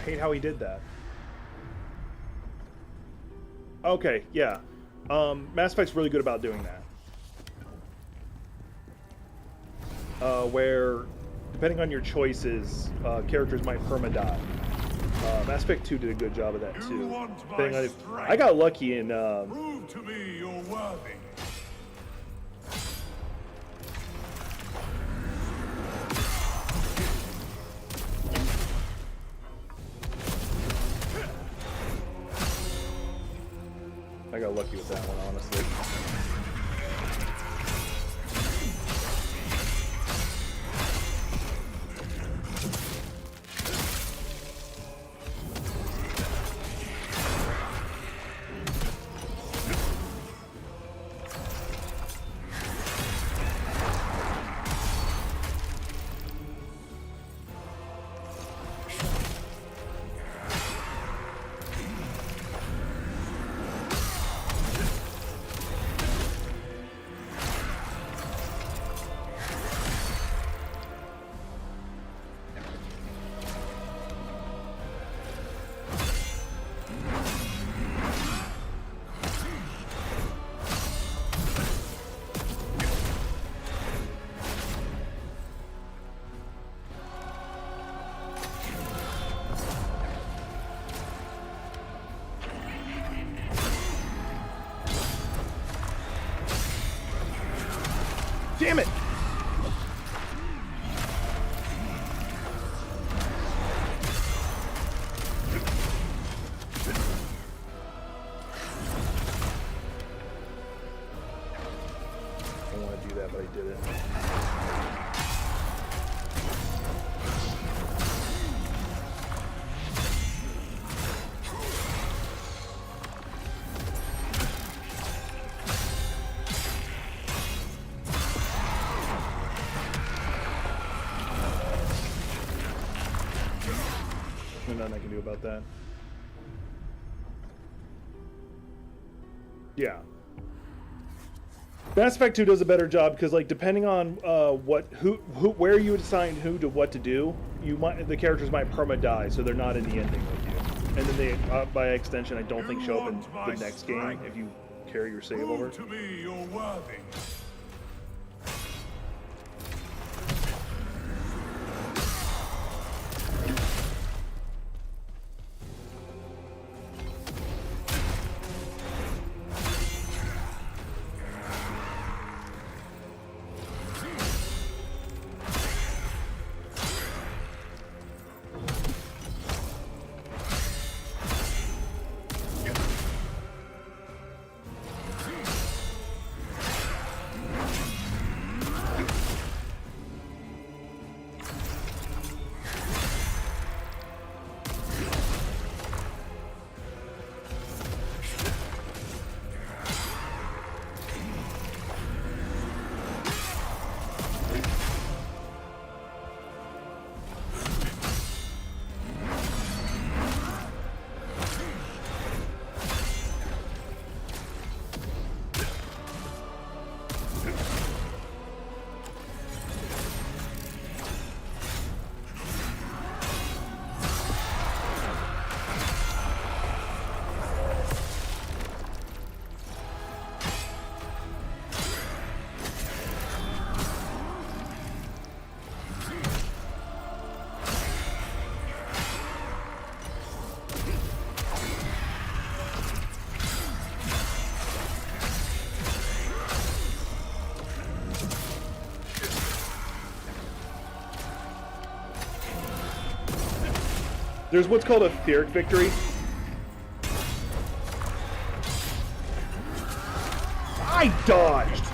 I hate how he did that. Okay, yeah. Mass Effect's really good about doing that. Where, depending on your choices, characters might perma-die. Mass Effect 2 did a good job of that, too. Depending on I got lucky in... Prove to me you're worthy. I got lucky with that one, honestly. Damn it! I don't want to do that, but I did it. There's nothing I can do about that. Yeah. Mass Effect 2 does a better job because, like, depending on where you assign who to what to do, the characters might perma-die, so they're not in the ending with you. And then they, by extension, I don't think show up in the next game if you carry your save over. Prove to me you're worthy. There's what's called a Theoric victory. I dodged!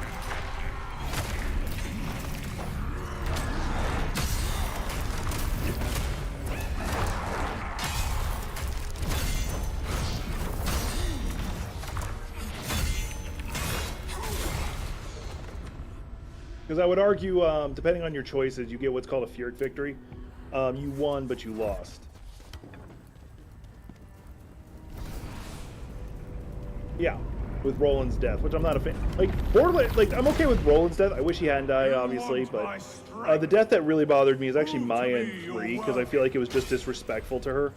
Because I would argue, depending on your choices, you get what's called a Theoric victory. You won, but you lost. Yeah. with Roland's death, which I'm not a fan. Like Borderlands, like I'm okay with Roland's death. I wish he hadn't died, obviously, but the death that really bothered me is actually Maya in 3 because I feel like it was just disrespectful to her.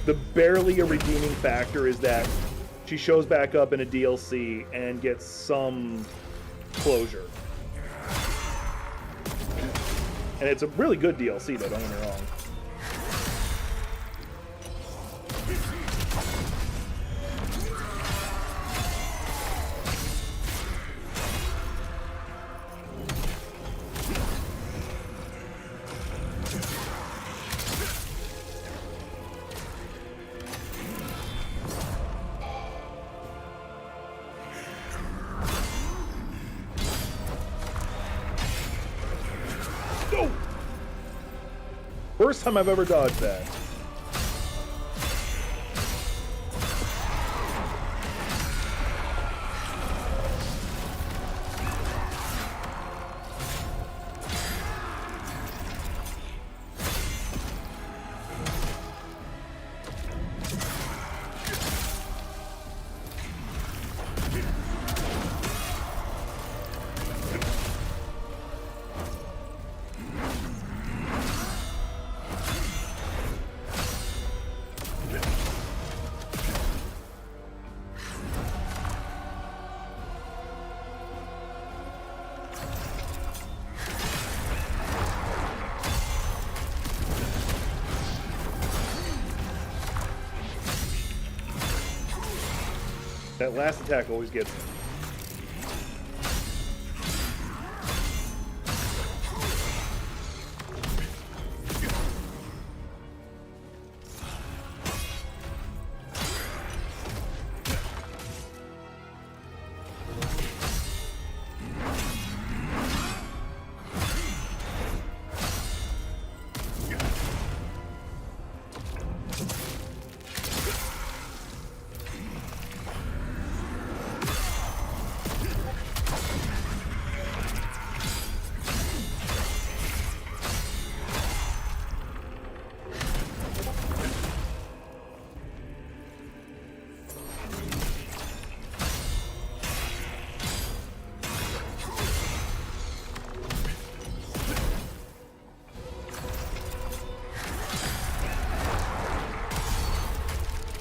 The barely a redeeming factor is that she shows back up in a DLC and gets some closure. And it's a really good DLC, though, don't get me wrong. First time I've ever dodged that. That last attack always gets me.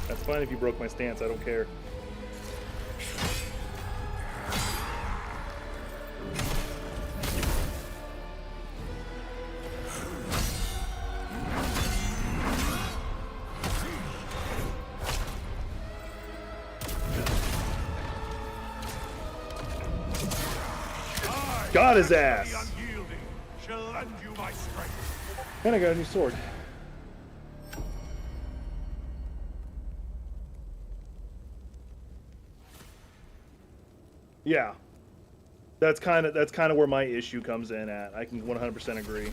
That's fine if you broke my stance, I don't care. Got his ass! Shall lend you my strength. And I got a new sword. Yeah. That's kind of where my issue comes in at. I can 100% agree.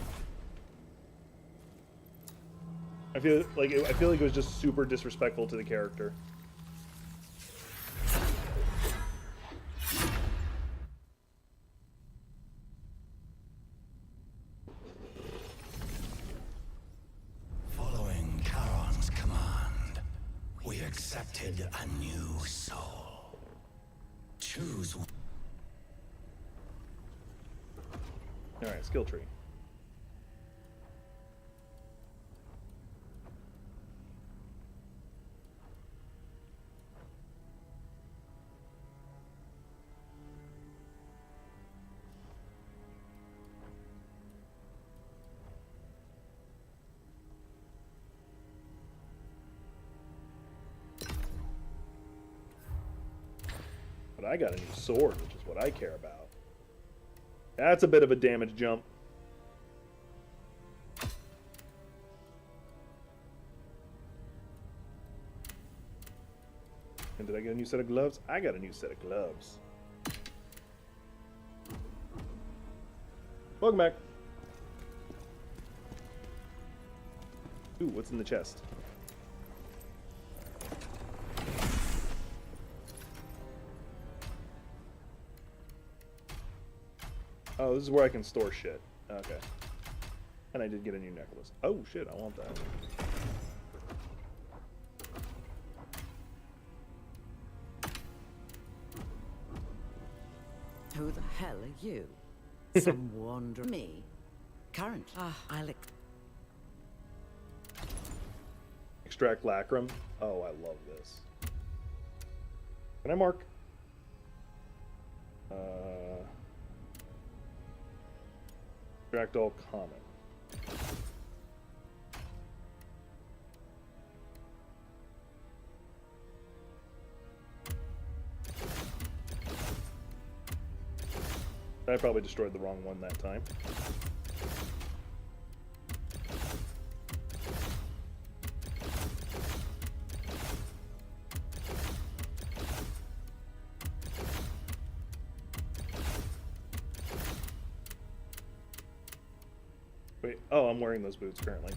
I feel like it was just super disrespectful to the character. Following Charon's command, we accepted a new soul. Choose. Alright, skill tree. But I got a new sword, which is what I care about. That's a bit of a damage jump. And did I get a new set of gloves? I got a new set of gloves. Welcome back. Ooh, what's in the chest? Oh, this is where I can store shit. Okay. And I did get a new necklace. Oh shit, I want that. Who the hell are you? Some wander me. Current. I'll Extract lacrum. Oh, I love this. Can I mark? Extract all common. I probably destroyed the wrong one that time. Wait, oh, I'm wearing those boots currently.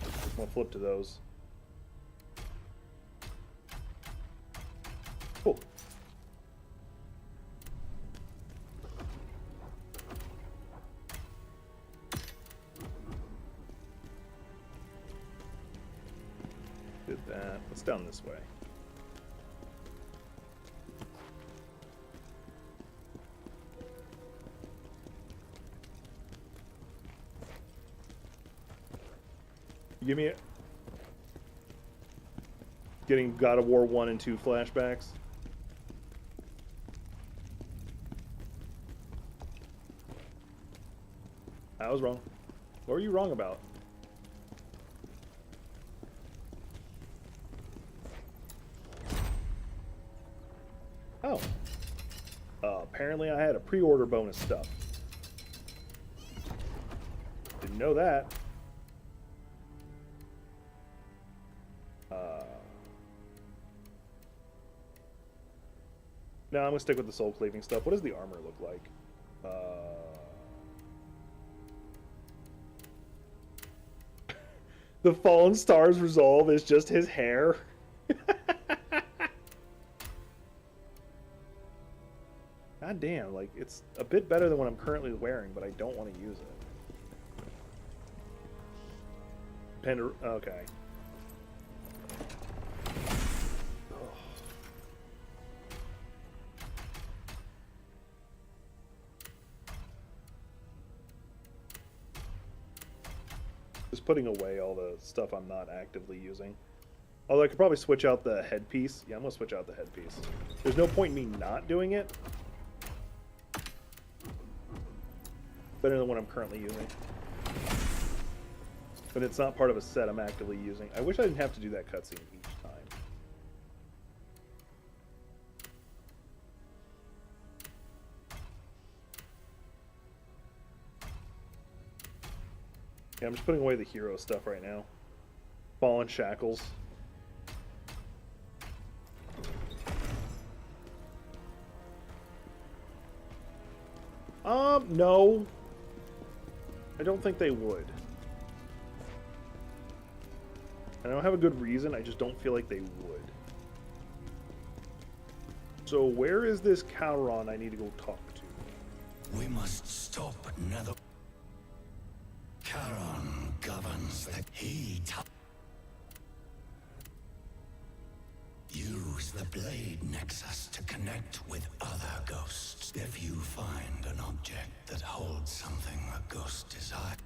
I'm gonna flip to those. Cool. Did that. Let's down this way. Give me it. Getting God of War 1 and 2 flashbacks. I was wrong. What were you wrong about? Oh. Apparently I had a pre-order bonus stuff. Didn't know that. No, I'm gonna stick with the soul cleaving stuff. What does the armor look like? The Fallen Star's resolve is just his hair. God damn, like, it's a bit better than what I'm currently wearing, but I don't want to use it. Okay. Just putting away all the stuff I'm not actively using. Although I could probably switch out the headpiece. Yeah, I'm gonna switch out the headpiece. There's no point in me not doing it. Better than what I'm currently using. But it's not part of a set I'm actively using. I wish I didn't have to do that cutscene each time. Yeah, I'm just putting away the hero stuff right now. Fallen Shackles. No. I don't think they would. I don't have a good reason, I just don't feel like they would. So where is this Cowron I need to go talk to? We must stop another. Charon governs the heat. Use the blade nexus to connect with other ghosts. If you find an object that holds something a ghost desires.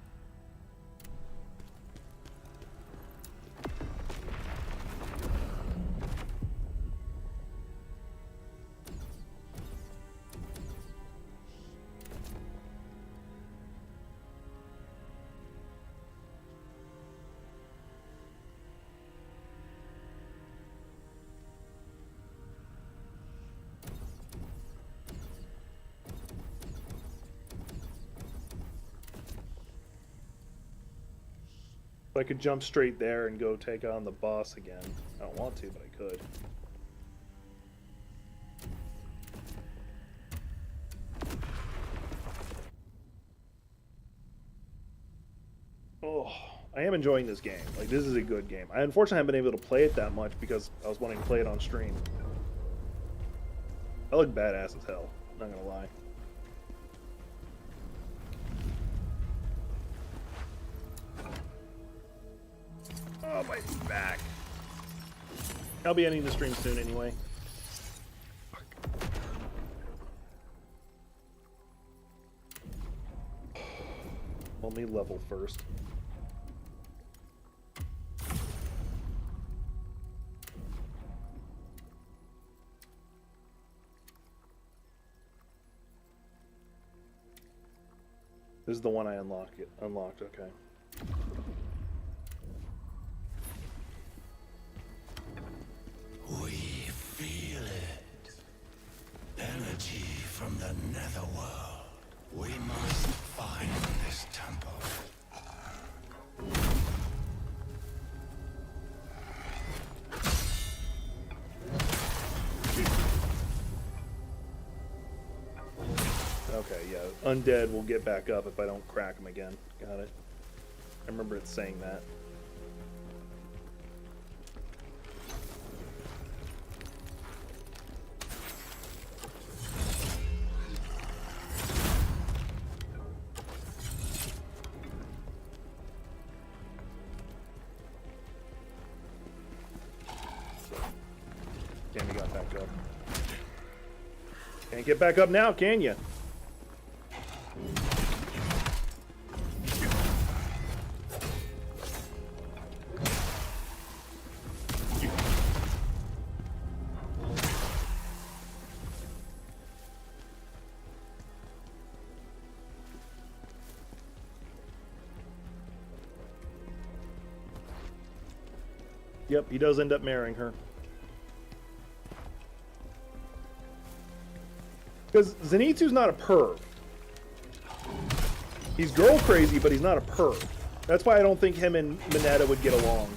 I could jump straight there and go take on the boss again. I don't want to, but I could. Oh, I am enjoying this game. Like, this is a good game. I unfortunately haven't been able to play it that much because I was wanting to play it on stream. I look badass as hell, not gonna lie. Oh, my back. I'll be ending the stream soon anyway. Let me level first. This is the one I unlocked. Okay. We feel it. Energy from the netherworld. We must find this temple. Okay, yeah. Undead will get back up if I don't crack them again. Got it. I remember it saying that. Cammy got back up. Can't get back up now, can you? Yep, he does end up marrying her. Because Zenitsu's not a perv. He's girl crazy, but he's not a perv. That's why I don't think him and Mineta would get along.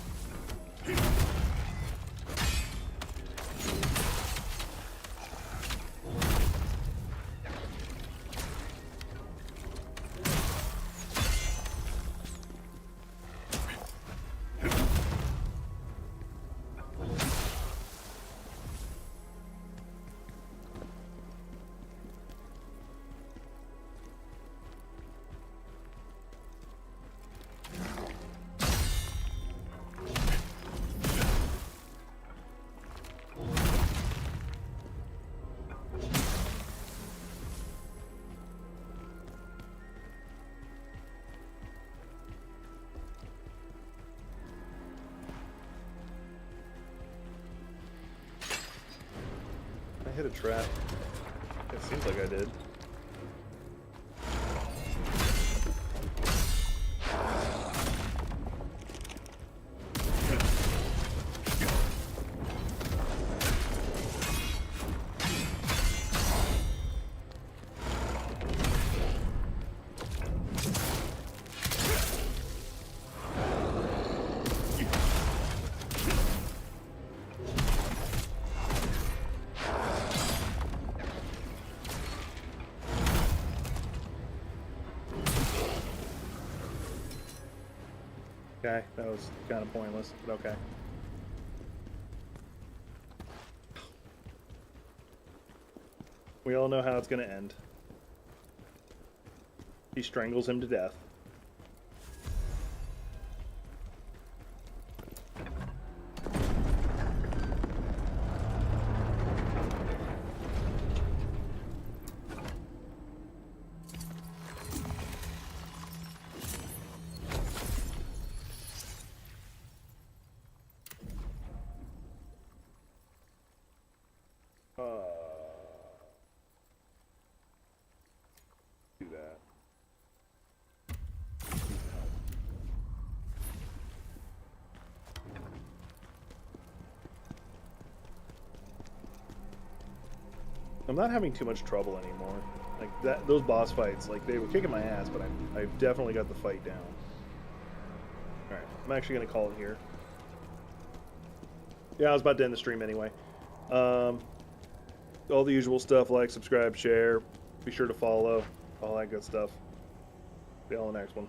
I hit a trap. It seems like I did. Okay, that was kind of pointless, but okay. We all know how it's going to end. He strangles him to death. Do that. I'm not having too much trouble anymore. Like that, those boss fights, like they were kicking my ass, but I've definitely got the fight down. All right, I'm actually gonna call it here. Yeah, I was about to end the stream anyway. All the usual stuff, like, subscribe, share, be sure to follow, all that good stuff. See you all in the next one.